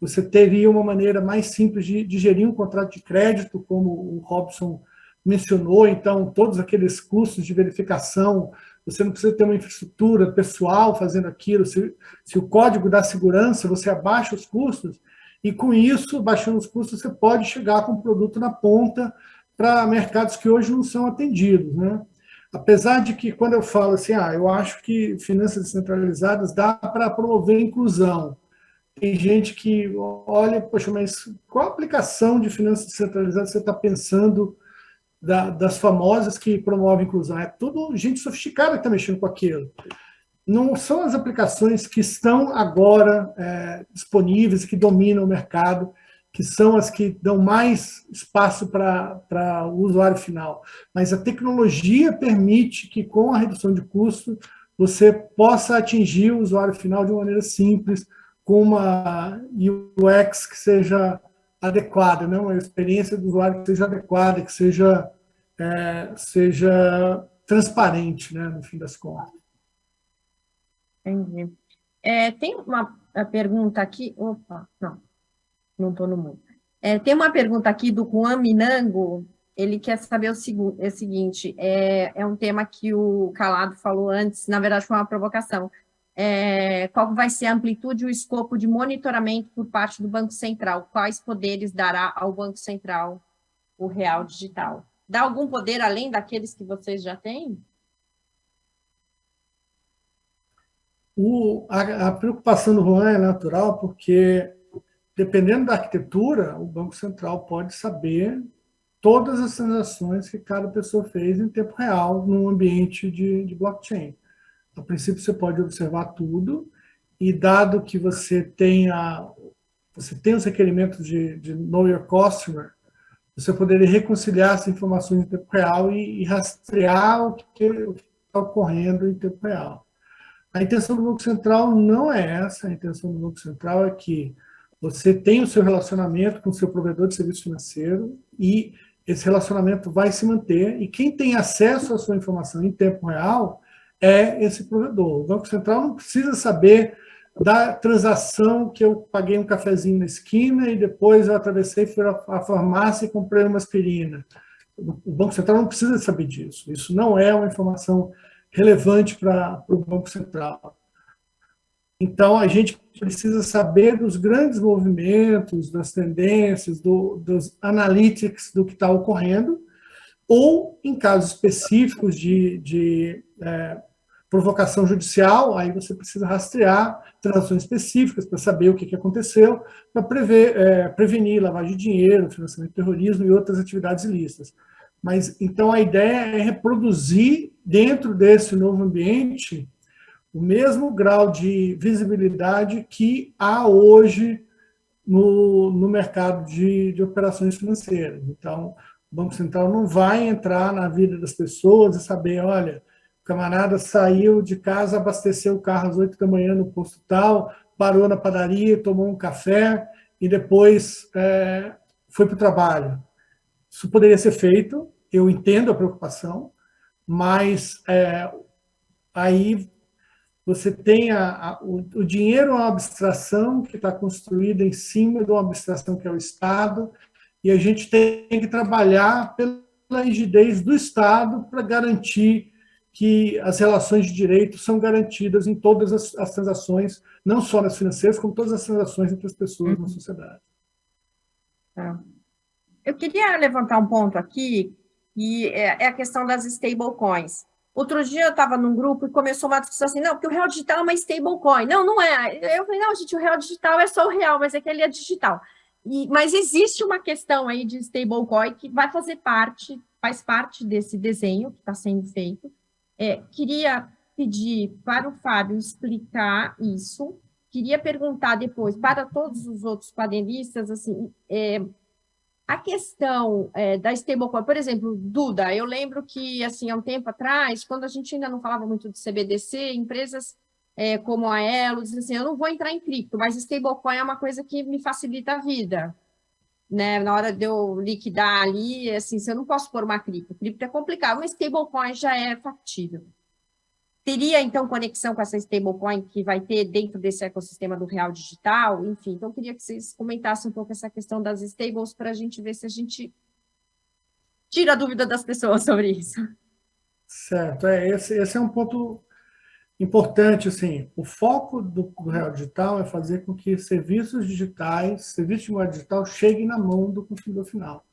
Você teria uma maneira mais simples de gerir um contrato de crédito, como o Robson mencionou, então todos aqueles custos de verificação, você não precisa ter uma infraestrutura pessoal fazendo aquilo, se o código dá segurança, você abaixa os custos, e com isso, baixando os custos, você pode chegar com um produto na ponta para mercados que hoje não são atendidos, né? Apesar de que, quando eu falo assim, eu acho que finanças descentralizadas dá para promover inclusão. Tem gente que olha, poxa, mas qual aplicação de finanças descentralizadas você está pensando das famosas que promovem inclusão? É tudo gente sofisticada que está mexendo com aquilo. Não são as aplicações que estão agora disponíveis, que dominam o mercado, que são as que dão mais espaço para o usuário final. Mas a tecnologia permite que, com a redução de custo, você possa atingir o usuário final de uma maneira simples, com uma UX que seja adequada, né? Uma experiência do usuário que seja adequada, que seja transparente, né? No fim das contas. Entendi. Tem uma pergunta aqui. Opa, não estou no mundo. Tem uma pergunta aqui do Juan Minango. Ele quer saber o seguinte: é um tema que o Calado falou antes, na verdade foi uma provocação. Qual vai ser a amplitude e o escopo de monitoramento por parte do Banco Central? Quais poderes dará ao Banco Central o Real Digital? Dá algum poder além daqueles que vocês já têm? A preocupação do Juan é natural, porque, dependendo da arquitetura, o Banco Central pode saber todas as transações que cada pessoa fez em tempo real num ambiente de blockchain. A princípio, você pode observar tudo, e dado que você tem os requerimentos de Know Your Customer, você poderia reconciliar essas informações em tempo real e rastrear o que está ocorrendo em tempo real. A intenção do Banco Central não é essa. A intenção do Banco Central é que você tenha o seu relacionamento com o seu provedor de serviço financeiro e esse relacionamento vai se manter, e quem tem acesso à sua informação em tempo real é esse provedor. O Banco Central não precisa saber da transação que eu paguei um cafezinho na esquina e depois eu atravessei, fui à farmácia e comprei uma aspirina. O Banco Central não precisa saber disso. Isso não é uma informação relevante para o Banco Central. Então, a gente precisa saber dos grandes movimentos, das tendências, dos analytics do que está ocorrendo, ou, em casos específicos de provocação judicial, aí você precisa rastrear transações específicas para saber o que aconteceu, para prevenir lavagem de dinheiro, financiamento de terrorismo e outras atividades ilícitas. Mas, então, a ideia é reproduzir, dentro desse novo ambiente, o mesmo grau de visibilidade que há hoje no mercado de operações financeiras. Então, o Banco Central não vai entrar na vida das pessoas e saber, olha, o camarada saiu de casa, abasteceu o carro às 8 da manhã no posto tal, parou na padaria, tomou um café e depois foi para o trabalho. Isso poderia ser feito, eu entendo a preocupação, mas aí você tem o dinheiro é uma abstração que está construída em cima de uma abstração que é o Estado, e a gente tem que trabalhar pela rigidez do Estado para garantir que as relações de direito são garantidas em todas as transações, não só nas financeiras, como todas as transações entre as pessoas na sociedade. Eu queria levantar um ponto aqui, e é a questão das stablecoins. Outro dia eu estava num grupo e começou uma discussão assim, não, porque o real digital é uma stablecoin. Não, não é. Eu falei, não, gente, o real digital é só o real, mas é que ele é digital. Mas existe uma questão aí de stablecoin que vai fazer parte, faz parte desse desenho que está sendo feito. Queria pedir para o Fábio explicar isso. Queria perguntar depois para todos os outros panelistas, assim, a questão da stablecoin, por exemplo, Duda, eu lembro que, assim, há um tempo atrás, quando a gente ainda não falava muito de CBDC, empresas como a Elo diziam assim, eu não vou entrar em cripto, mas stablecoin é uma coisa que me facilita a vida, né? Na hora de eu liquidar ali, assim, se eu não posso pôr uma cripto é complicado, mas stablecoin já é factível. Teria, então, conexão com essa stablecoin que vai ter dentro desse ecossistema do real digital? Enfim, então, eu queria que vocês comentassem um pouco essa questão das stables para a gente ver se a gente tira a dúvida das pessoas sobre isso. Certo, esse é um ponto importante. Assim, o foco do real digital é fazer com que serviços digitais, serviços de moeda digital, cheguem na mão do consumidor final,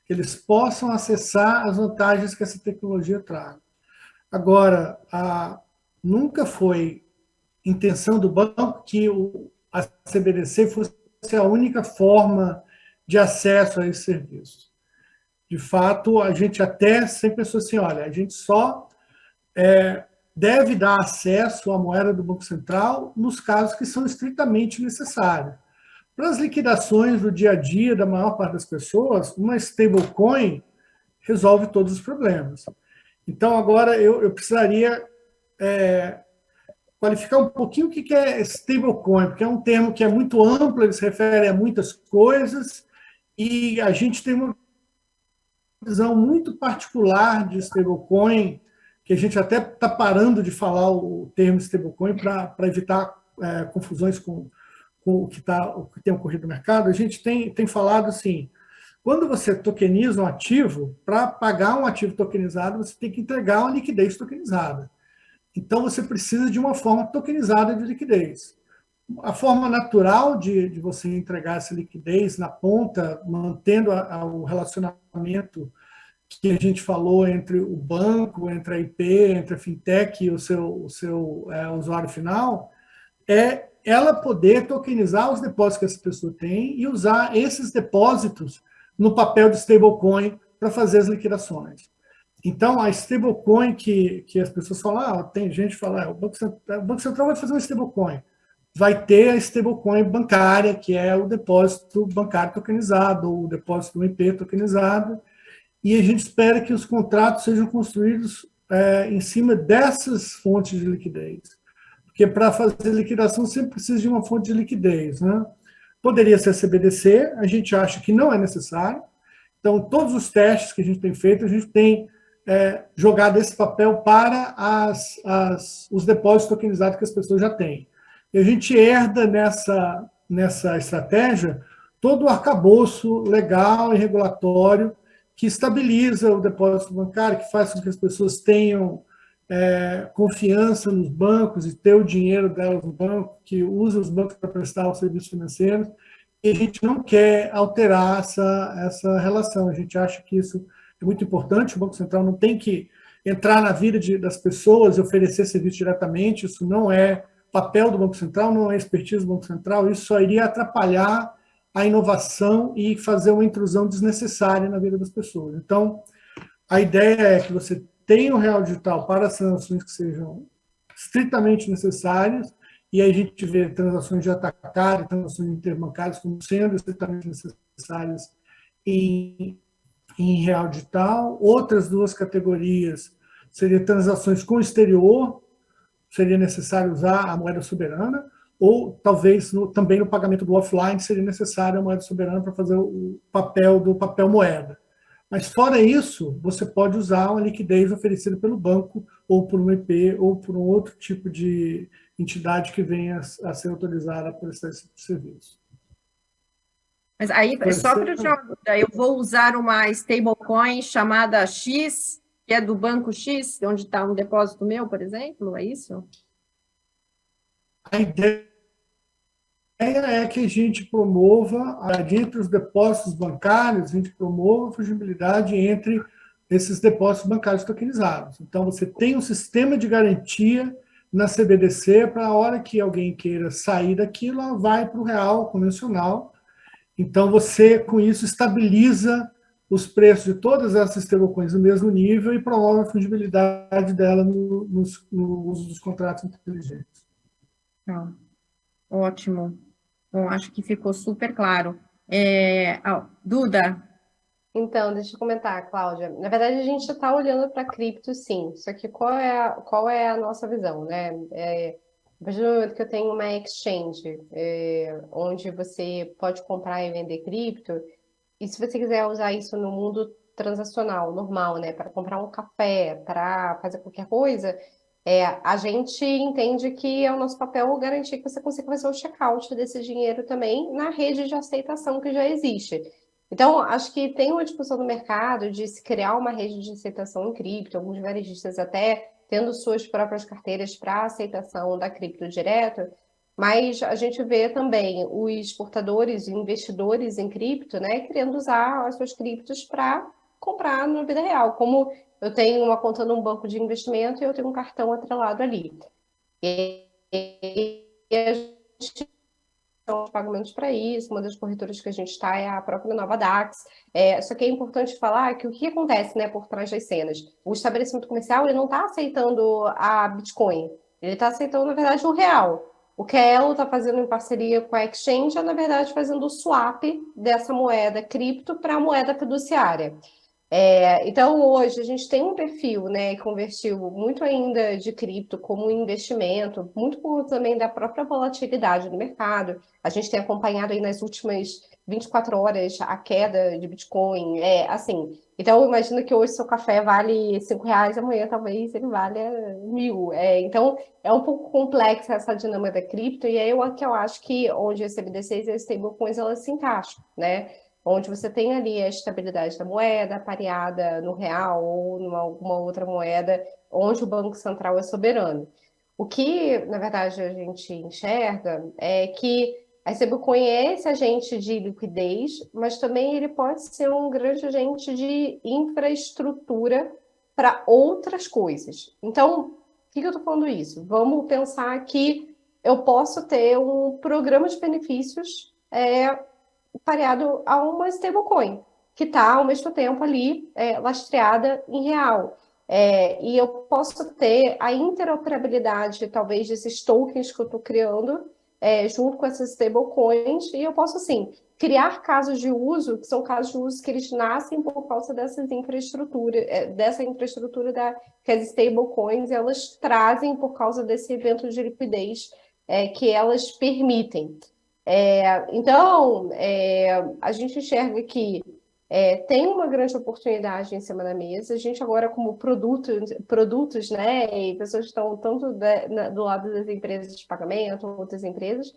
que eles possam acessar as vantagens que essa tecnologia traz. Agora, nunca foi intenção do banco que a CBDC fosse a única forma de acesso a esse serviço. De fato, a gente até sempre pensou assim, olha, a gente só deve dar acesso à moeda do Banco Central nos casos que são estritamente necessários. Para as liquidações do dia a dia da maior parte das pessoas, uma stablecoin resolve todos os problemas. Então, agora eu precisaria qualificar um pouquinho o que é stablecoin, porque é um termo que é muito amplo, ele se refere a muitas coisas, e a gente tem uma visão muito particular de stablecoin, que a gente até está parando de falar o termo stablecoin para evitar confusões com o que tem ocorrido no mercado. A gente tem falado assim, quando você tokeniza um ativo, para pagar um ativo tokenizado, você tem que entregar uma liquidez tokenizada. Então, você precisa de uma forma tokenizada de liquidez. A forma natural de você entregar essa liquidez na ponta, mantendo o relacionamento que a gente falou entre o banco, entre a IP, entre a fintech e o seu usuário final, é ela poder tokenizar os depósitos que essa pessoa tem e usar esses depósitos no papel de stablecoin para fazer as liquidações. Então, a stablecoin que as pessoas falam, tem gente que fala, o Banco Central vai fazer uma stablecoin. Vai ter a stablecoin bancária, que é o depósito bancário tokenizado, ou o depósito do IP tokenizado, e a gente espera que os contratos sejam construídos em cima dessas fontes de liquidez. Porque para fazer liquidação sempre precisa de uma fonte de liquidez, né? Poderia ser a CBDC, a gente acha que não é necessário. Então, todos os testes que a gente tem feito, a gente tem jogado esse papel para os depósitos tokenizados que as pessoas já têm. E a gente herda nessa estratégia todo o arcabouço legal e regulatório que estabiliza o depósito bancário, que faz com que as pessoas tenham confiança nos bancos e ter o dinheiro delas no banco, que usa os bancos para prestar os serviços financeiros, e a gente não quer alterar essa relação. A gente acha que isso é muito importante, o Banco Central não tem que entrar na vida das pessoas e oferecer serviço diretamente, isso não é papel do Banco Central, não é expertise do Banco Central, isso só iria atrapalhar a inovação e fazer uma intrusão desnecessária na vida das pessoas. Então, A ideia é que você tenha o real digital para as transações que sejam estritamente necessárias, e aí a gente vê transações de atacado e transações interbancárias como sendo estritamente necessárias em real digital. Outras duas categorias seriam transações com o exterior, seria necessário usar a moeda soberana, ou talvez também no pagamento do offline seria necessário a moeda soberana para fazer o papel do papel moeda. Mas fora isso, você pode usar uma liquidez oferecida pelo banco, ou por um IP, ou por um outro tipo de entidade que venha a ser autorizada a prestar esse serviço. Mas aí, só para eu vou usar uma stablecoin chamada X, que é do banco X, onde está um depósito meu, por exemplo, é isso? A ideia é que a gente promova, entre os depósitos bancários, a gente promova a fungibilidade entre esses depósitos bancários tokenizados. Então, você tem um sistema de garantia na CBDC para a hora que alguém queira sair daquilo, ela vai para o real convencional. Então, você, com isso, estabiliza os preços de todas essas stablecoins no mesmo nível e promove a fungibilidade dela no uso dos contratos inteligentes. Ótimo. Bom, acho que ficou super claro. Duda? Então, deixa eu comentar, Cláudia. Na verdade, a gente está olhando para cripto, sim. Só que qual é a nossa visão, né? A partir do momento que eu tenho uma exchange, onde você pode comprar e vender cripto, e se você quiser usar isso no mundo transacional, normal, né? Para comprar um café, para fazer qualquer coisa, a gente entende que é o nosso papel garantir que você consiga fazer o check-out desse dinheiro também na rede de aceitação que já existe. Então, acho que tem uma discussão no mercado de se criar uma rede de aceitação em cripto, alguns varejistas até tendo suas próprias carteiras para aceitação da cripto direto, mas a gente vê também os exportadores e investidores em cripto, né, querendo usar as suas criptos para comprar na vida real, como eu tenho uma conta num banco de investimento e eu tenho um cartão atrelado ali. E a gente os pagamentos para isso, uma das corretoras que a gente está é a própria Nova Dax. Só que é importante falar que o que acontece, né, por trás das cenas? O estabelecimento comercial ele não está aceitando a Bitcoin, ele está aceitando, na verdade, o real. O que a Elo está fazendo em parceria com a Exchange é, na verdade, fazendo o swap dessa moeda cripto para a moeda fiduciária. Então, hoje, a gente tem um perfil, né, que convertiu muito ainda de cripto como investimento, muito por também da própria volatilidade do mercado. A gente tem acompanhado aí nas últimas 24 horas a queda de Bitcoin, assim. Então, imagina que hoje seu café vale R$5, amanhã talvez ele valha 1.000. Então, é um pouco complexa essa dinâmica da cripto, e aí eu acho que onde as CBDCs e as stablecoins, elas se encaixam, né? Onde você tem ali a estabilidade da moeda pareada no real ou em alguma outra moeda, onde o Banco Central é soberano. O que, na verdade, a gente enxerga é que a stablecoin é esse agente de liquidez, mas também ele pode ser um grande agente de infraestrutura para outras coisas. Então, por que eu estou falando isso? Vamos pensar que eu posso ter um programa de benefícios pareado a uma stablecoin, que está ao mesmo tempo ali lastreada em real. E eu posso ter a interoperabilidade, talvez, desses tokens que eu estou criando junto com essas stablecoins, e eu posso, assim, criar casos de uso, que são casos de uso que eles nascem por causa dessa infraestrutura que as stablecoins elas trazem por causa desse evento de liquidez que elas permitem. Então, a gente enxerga que tem uma grande oportunidade em cima da mesa. A gente agora, como produtos, né, e pessoas que estão tanto do lado das empresas de pagamento, outras empresas,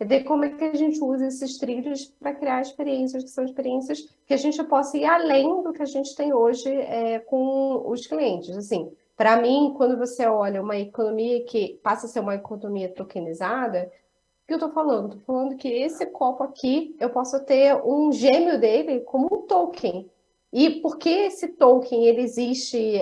ver como é que a gente usa esses trilhos para criar experiências que são experiências que a gente possa ir além do que a gente tem hoje com os clientes. Assim, para mim, quando você olha uma economia que passa a ser uma economia tokenizada, o que eu estou falando? Estou falando que esse copo aqui, eu posso ter um gêmeo dele como um token. E porque esse token ele existe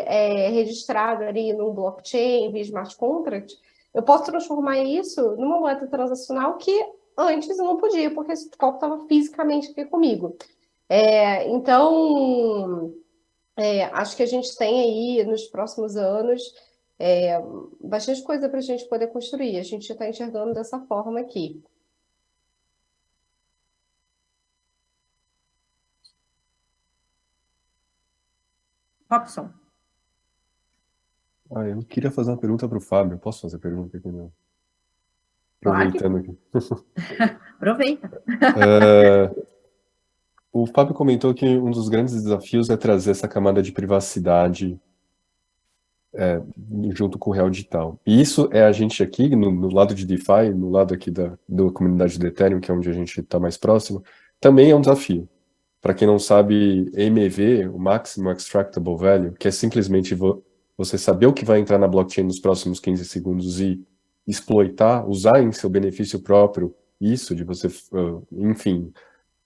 registrado ali no blockchain, via smart contract, eu posso transformar isso numa moeda transacional que antes eu não podia, porque esse copo estava fisicamente aqui comigo. Então, Acho que a gente tem aí, nos próximos anos, bastante coisa para a gente poder construir. A gente está enxergando dessa forma aqui. Robson. Eu queria fazer uma pergunta para o Fábio. Posso fazer pergunta aqui? Não? Claro que Aproveitando aqui. aproveita. O Fábio comentou que um dos grandes desafios é trazer essa camada de privacidade junto com o real digital. E isso é a gente aqui, no lado de DeFi, no lado aqui da comunidade do Ethereum, que é onde a gente está mais próximo, também é um desafio. Para quem não sabe, MEV, o Maximum Extractable Value, que é simplesmente você saber o que vai entrar na blockchain nos próximos 15 segundos e exploitar, usar em seu benefício próprio isso, de você, enfim,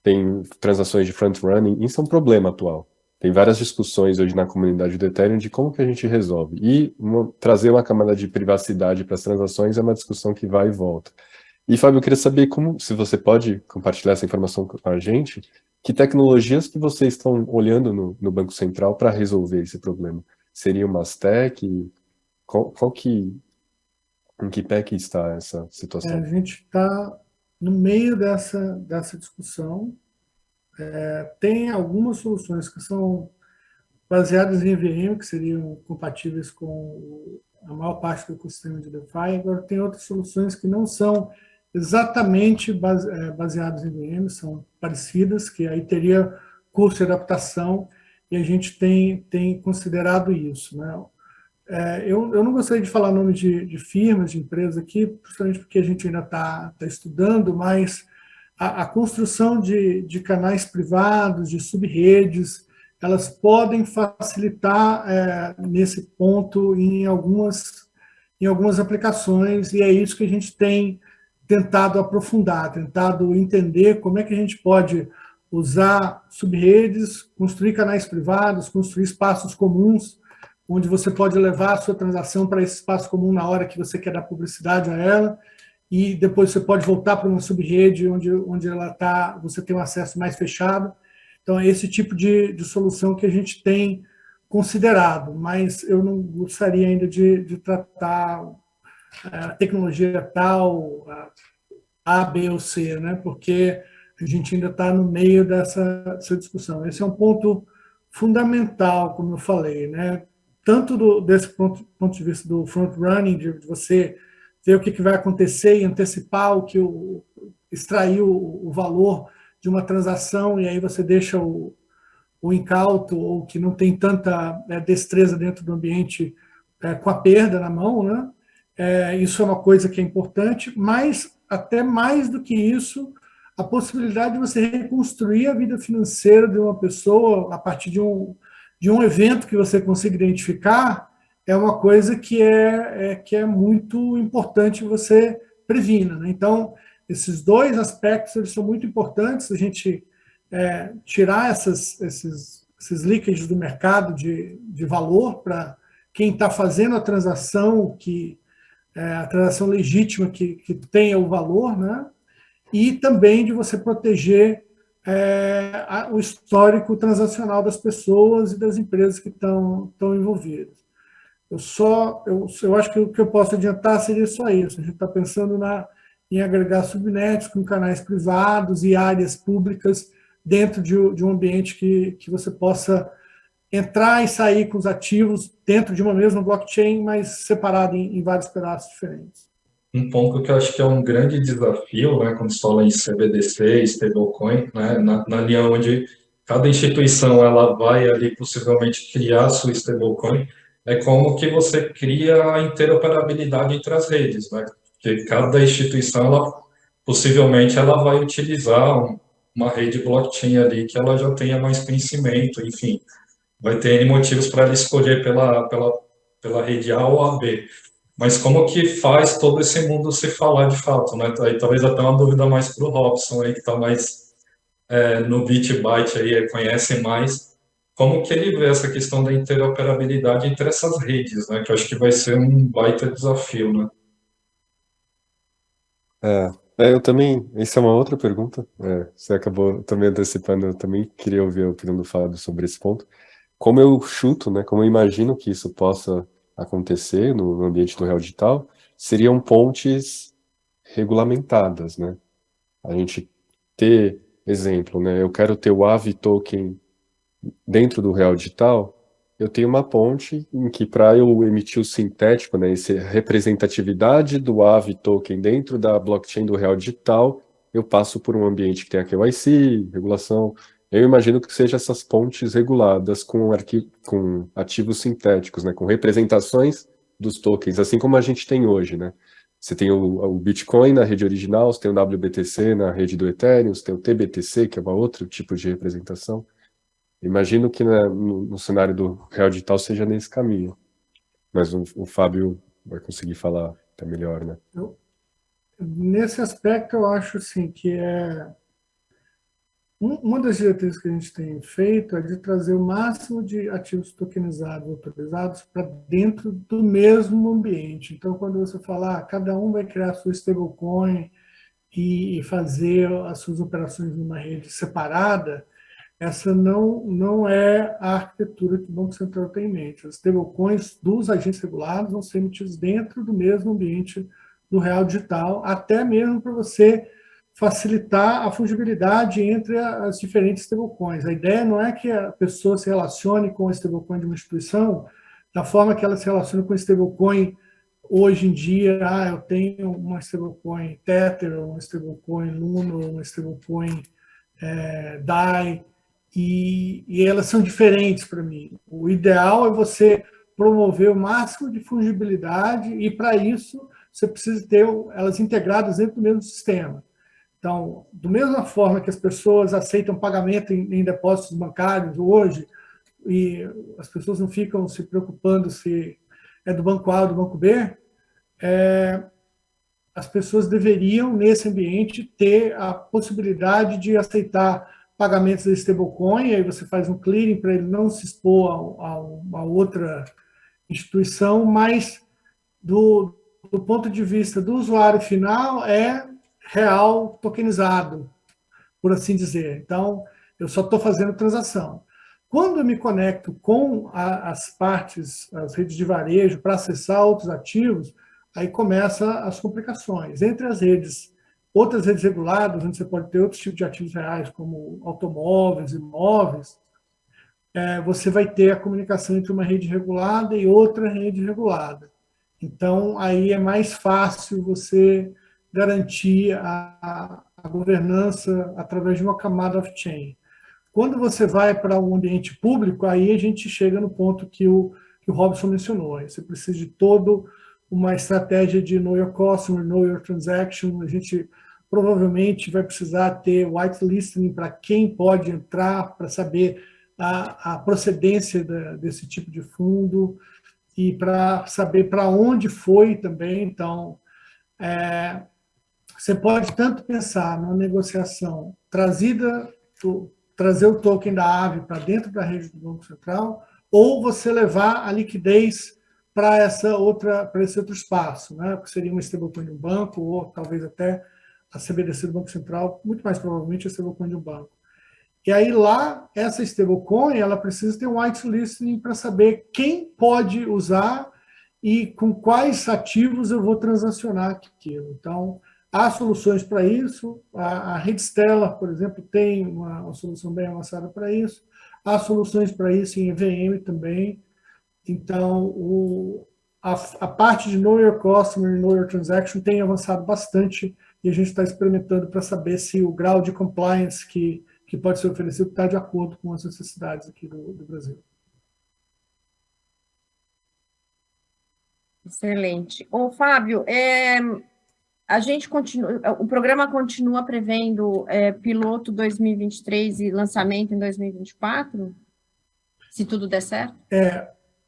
tem transações de front-running, isso é um problema atual. Tem várias discussões hoje na comunidade do Ethereum de como que a gente resolve. E trazer uma camada de privacidade para as transações é uma discussão que vai e volta. E, Fábio, eu queria saber se você pode compartilhar essa informação com a gente, que tecnologias que vocês estão olhando no Banco Central para resolver esse problema? Seria uma tech? Em que pé que está essa situação? A gente está no meio dessa discussão. Tem algumas soluções que são baseadas em EVM, que seriam compatíveis com a maior parte do ecossistema de DeFi. Agora, tem outras soluções que não são exatamente baseadas em EVM, são parecidas, que aí teria custo de adaptação, e a gente tem considerado isso, né? Eu não gostaria de falar nome de firmas, de empresas aqui, justamente porque a gente ainda está estudando, mas a construção de canais privados, de sub-redes, elas podem facilitar nesse ponto em algumas aplicações, e é isso que a gente tem tentado aprofundar, tentado entender como é que a gente pode usar sub-redes, construir canais privados, construir espaços comuns, onde você pode levar a sua transação para esse espaço comum na hora que você quer dar publicidade a ela, e depois você pode voltar para uma sub-rede onde ela está, você tem um acesso mais fechado. Então, é esse tipo de solução que a gente tem considerado, mas eu não gostaria ainda de tratar a tecnologia tal, A, B ou C, né? Porque a gente ainda está no meio dessa discussão. Esse é um ponto fundamental, como eu falei, né? Tanto desse ponto de vista do front-running, de você ver o que vai acontecer e antecipar extrair o valor de uma transação, e aí você deixa o incauto, ou que não tem tanta destreza dentro do ambiente com a perda na mão, né? Isso é uma coisa que é importante, mas até mais do que isso, a possibilidade de você reconstruir a vida financeira de uma pessoa a partir de um evento que você consiga identificar, é uma coisa que é muito importante você previna, né? Então, esses dois aspectos eles são muito importantes, a gente tirar esses leakages do mercado de valor para quem está fazendo a transação, a transação legítima que tenha o valor, né? E também de você proteger o histórico transacional das pessoas e das empresas que estão envolvidas. Eu acho que o que eu posso adiantar seria só isso. A gente está pensando em agregar subnets com canais privados e áreas públicas dentro de um ambiente que você possa entrar e sair com os ativos dentro de uma mesma blockchain, mas separado em vários pedaços diferentes. Um ponto que eu acho que é um grande desafio, né, quando se fala em CBDC, stablecoin, né, na linha onde cada instituição ela vai ali possivelmente criar sua stablecoin, é como que você cria a interoperabilidade entre as redes, né? Porque cada instituição possivelmente ela vai utilizar uma rede blockchain ali que ela já tenha mais conhecimento, enfim, vai ter N motivos para ela escolher pela rede A ou a B. Mas como que faz todo esse mundo se falar de fato, né? Aí talvez até uma dúvida mais para o Robson aí, que está mais no bit byte aí, conhece mais. Como que ele vê essa questão da interoperabilidade entre essas redes, né? Que eu acho que vai ser um baita desafio, né? Eu também, isso é uma outra pergunta, você acabou também antecipando, eu também queria ouvir a opinião do Fábio sobre esse ponto. como eu chuto, né, como eu imagino que isso possa acontecer no ambiente do real digital, seriam pontes regulamentadas, né? A gente ter, exemplo, né, eu quero ter o AVI token dentro do real digital, eu tenho uma ponte em que para eu emitir o sintético, né, essa representatividade do AVI token dentro da blockchain do real digital, eu passo por um ambiente que tem a KYC, regulação. Eu imagino que seja essas pontes reguladas com ativos sintéticos, né, com representações dos tokens, assim como a gente tem hoje, né? Você tem o Bitcoin na rede original, você tem o WBTC na rede do Ethereum, você tem o TBTC, que é uma outro tipo de representação. Imagino que no cenário do real digital seja nesse caminho, mas o Fábio vai conseguir falar até melhor, né? Nesse aspecto, eu acho assim, que uma das diretrizes que a gente tem feito é de trazer o máximo de ativos tokenizados autorizados para dentro do mesmo ambiente. Então, quando você falar, cada um vai criar a sua stablecoin e fazer as suas operações numa rede separada, essa não é a arquitetura que o Banco Central tem em mente. As stablecoins dos agentes regulados vão ser emitidos dentro do mesmo ambiente do real digital, até mesmo para você facilitar a fungibilidade entre as diferentes stablecoins. A ideia não é que a pessoa se relacione com a stablecoin de uma instituição da forma que ela se relaciona com a stablecoin hoje em dia. Eu tenho uma stablecoin Tether, uma stablecoin Luno, uma stablecoin DAI, e elas são diferentes para mim. O ideal é você promover o máximo de fungibilidade, e para isso você precisa ter elas integradas dentro do mesmo sistema. Então, da mesma forma que as pessoas aceitam pagamento em depósitos bancários hoje, e as pessoas não ficam se preocupando se é do banco A ou do banco B, as pessoas deveriam, nesse ambiente, ter a possibilidade de aceitar pagamentos da stablecoin, aí você faz um clearing para ele não se expor a uma outra instituição, mas do ponto de vista do usuário final, é real tokenizado, por assim dizer. Então, eu só estou fazendo transação. Quando eu me conecto com as partes, as redes de varejo, para acessar outros ativos, aí começam as complicações. Entre as redes, outras redes reguladas, onde você pode ter outros tipos de ativos reais, como automóveis, imóveis, você vai ter a comunicação entre uma rede regulada e outra rede regulada. Então, aí é mais fácil você garantir a governança através de uma camada off-chain. Quando você vai para um ambiente público, aí a gente chega no ponto que o Robson mencionou. Você precisa de toda uma estratégia de know your customer, know your transaction. A gente provavelmente vai precisar ter whitelisting para quem pode entrar, para saber a procedência desse tipo de fundo e para saber para onde foi também. Então, você pode tanto pensar numa negociação trazer o token da AVE para dentro da rede do Banco Central, ou você levar a liquidez para esse outro espaço, né? Que seria uma stablecoin de um banco, ou talvez até a CBDC do Banco Central, muito mais provavelmente a stablecoin de um banco. E aí lá, essa stablecoin, ela precisa ter um whitelisting para saber quem pode usar e com quais ativos eu vou transacionar aquilo. Então, há soluções para isso. A Rede Stellar, por exemplo, tem uma solução bem avançada para isso. Há soluções para isso em EVM também. Então, a parte de Know Your Customer e Know Your Transaction tem avançado bastante, e a gente está experimentando para saber se o grau de compliance que pode ser oferecido está de acordo com as necessidades aqui do Brasil. Excelente. Ô, Fábio, a gente continua, o programa continua prevendo piloto 2023 e lançamento em 2024? Se tudo der certo?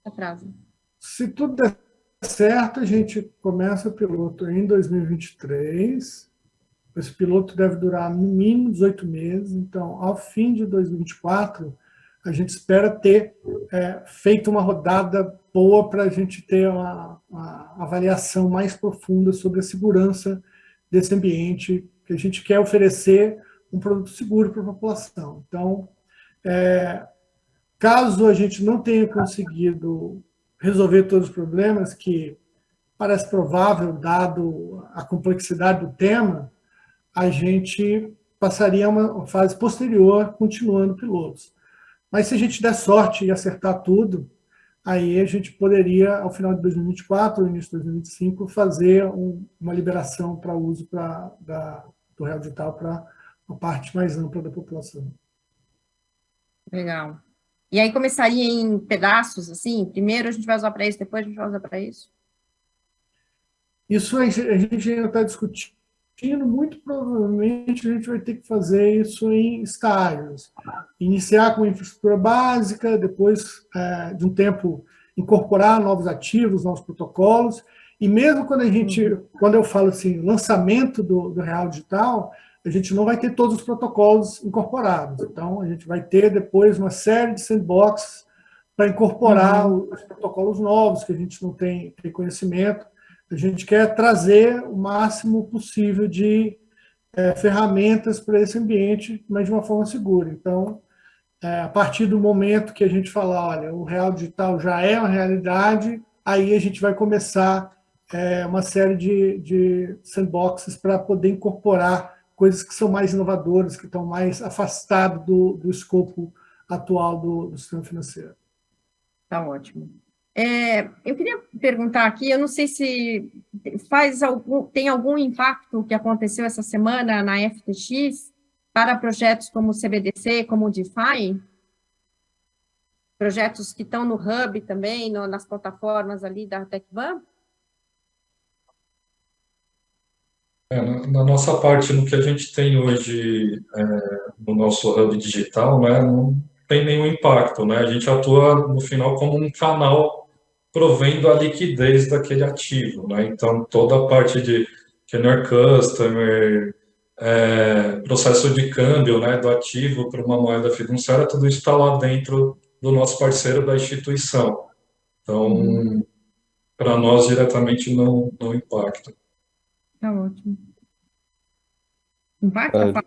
Atraso. Se tudo der certo, a gente começa o piloto em 2023. Esse piloto deve durar no mínimo 18 meses. Então, ao fim de 2024, a gente espera ter feito uma rodada boa para a gente ter uma avaliação mais profunda sobre a segurança desse ambiente, que a gente quer oferecer um produto seguro para a população. Então, Caso a gente não tenha conseguido resolver todos os problemas, que parece provável, dado a complexidade do tema, a gente passaria a uma fase posterior, continuando pilotos. Mas se a gente der sorte e acertar tudo, aí a gente poderia, ao final de 2024, ou início de 2025, fazer uma liberação para uso do real digital para uma parte mais ampla da população. Legal. E aí começaria em pedaços, assim? Primeiro a gente vai usar para isso, depois a gente vai usar para isso? Isso a gente ainda está discutindo, muito provavelmente a gente vai ter que fazer isso em estágios. Iniciar com infraestrutura básica, depois, de um tempo, incorporar novos ativos, novos protocolos, e mesmo quando eu falo assim, lançamento do real digital, a gente não vai ter todos os protocolos incorporados. Então, a gente vai ter depois uma série de sandboxes para incorporar os protocolos novos, que a gente não tem conhecimento. A gente quer trazer o máximo possível de ferramentas para esse ambiente, mas de uma forma segura. Então, a partir do momento que a gente falar, olha, o real digital já é uma realidade, aí a gente vai começar uma série de sandboxes para poder incorporar coisas que são mais inovadoras, que estão mais afastadas do escopo atual do sistema financeiro. Tá ótimo. Eu queria perguntar aqui, eu não sei se tem algum impacto que aconteceu essa semana na FTX para projetos como o CBDC, como o DeFi? Projetos que estão no Hub também, nas plataformas ali da TecBan? Na nossa parte, no que a gente tem hoje no nosso Hub digital, né, não tem nenhum impacto, né? A gente atua, no final, como um canal provendo a liquidez daquele ativo, né? Então, toda a parte de Tenor Customer, processo de câmbio, né, do ativo para uma moeda fiduciária, tudo isso está lá dentro do nosso parceiro da instituição. Então, para nós, diretamente, não impacta. Tá ótimo. Impacta?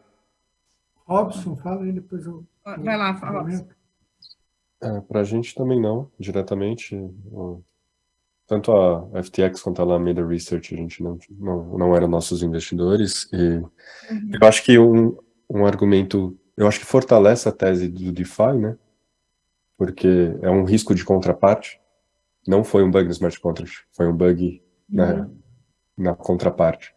Robson, fala aí, depois eu... Vai lá, Robson. Para a gente também não, diretamente. Tanto a FTX quanto a Alameda Research, a gente não eram nossos investidores. E eu acho que um argumento, eu acho que fortalece a tese do DeFi, né? Porque é um risco de contraparte. Não foi um bug no smart contract, foi um bug na contraparte.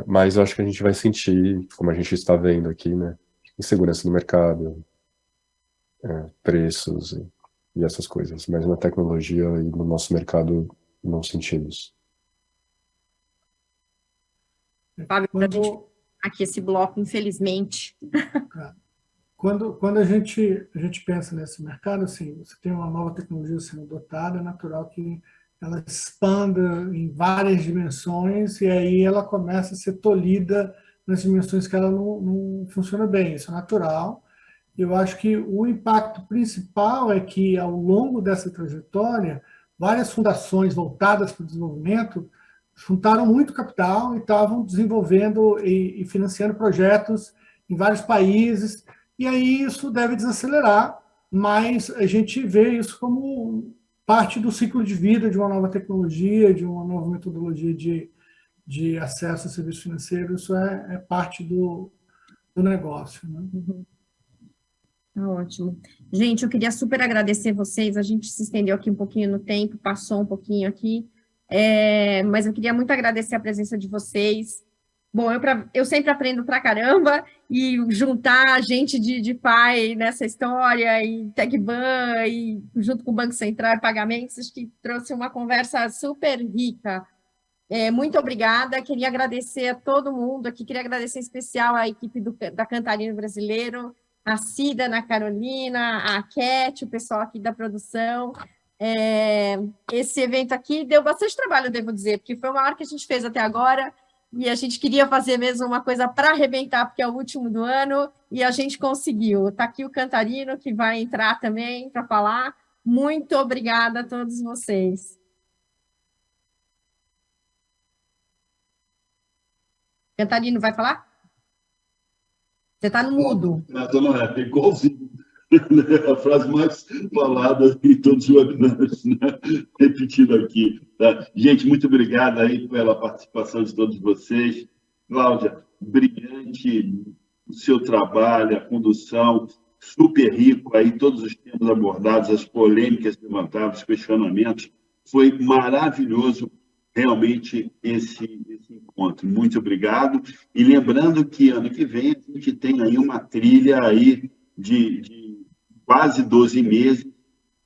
Mas eu acho que a gente vai sentir, como a gente está vendo aqui, né? Insegurança no mercado, preços e essas coisas. Mas na tecnologia e no nosso mercado não sentimos. Fábio, para a gente aqui esse bloco, infelizmente. Quando a gente pensa nesse mercado, assim, você tem uma nova tecnologia sendo adotada, é natural que ela expanda em várias dimensões e aí ela começa a ser tolhida nas dimensões que ela não funciona bem. Isso é natural. Eu acho que o impacto principal é que, ao longo dessa trajetória, várias fundações voltadas para o desenvolvimento juntaram muito capital e estavam desenvolvendo e financiando projetos em vários países, e aí isso deve desacelerar, mas a gente vê isso como parte do ciclo de vida de uma nova tecnologia, de uma nova metodologia de acesso a serviços financeiros. Isso é parte do negócio, né? Ótimo. Gente, eu queria super agradecer vocês, a gente se estendeu aqui um pouquinho no tempo, passou um pouquinho aqui, mas eu queria muito agradecer a presença de vocês. Bom, eu sempre aprendo pra caramba, e juntar gente de pai nessa história, e TecBan, e junto com o Banco Central e Pagamentos, acho que trouxe uma conversa super rica. Muito obrigada, queria agradecer a todo mundo aqui, queria agradecer em especial a equipe da Cantarino Brasileiro, a Cida, Ana Carolina, a Cat, o pessoal aqui da produção. Esse evento aqui deu bastante trabalho, devo dizer, porque foi o maior que a gente fez até agora, e a gente queria fazer mesmo uma coisa para arrebentar, porque é o último do ano, e a gente conseguiu. Está aqui o Cantarino, que vai entrar também para falar. Muito obrigada a todos vocês. Cantarino, vai falar? Você está no mudo. Estou no rap, igualzinho. A frase mais falada em todos os webinars, né? Repetindo aqui. Tá? Gente, muito obrigado aí pela participação de todos vocês. Cláudia, brilhante o seu trabalho, a condução, super rico aí, todos os temas abordados, as polêmicas levantadas, os questionamentos. Foi maravilhoso realmente esse encontro. Muito obrigado. E lembrando que ano que vem a gente tem aí uma trilha aí de quase 12 meses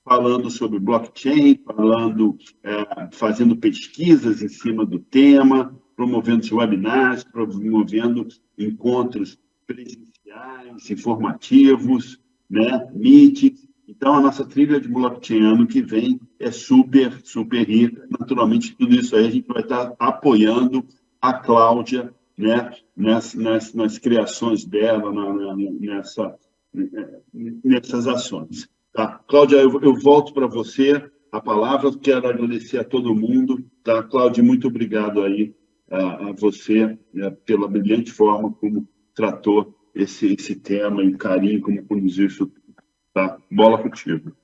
falando sobre blockchain, fazendo pesquisas em cima do tema, promovendo webinars, promovendo encontros presenciais, informativos, né, meetings. Então, a nossa trilha de blockchain ano que vem é super, super rica. Naturalmente, tudo isso aí a gente vai estar apoiando a Cláudia, né, nas criações dela, nessas ações. Tá? Cláudia, eu volto para você a palavra. Quero agradecer a todo mundo. Tá? Cláudia, muito obrigado aí a você, né, pela brilhante forma como tratou esse tema e o carinho como conduziu isso. Tá? Bola contigo.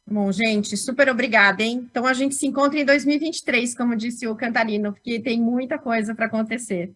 Bom, gente, super obrigada, hein? Então, a gente se encontra em 2023, como disse o Cantarino, porque tem muita coisa para acontecer.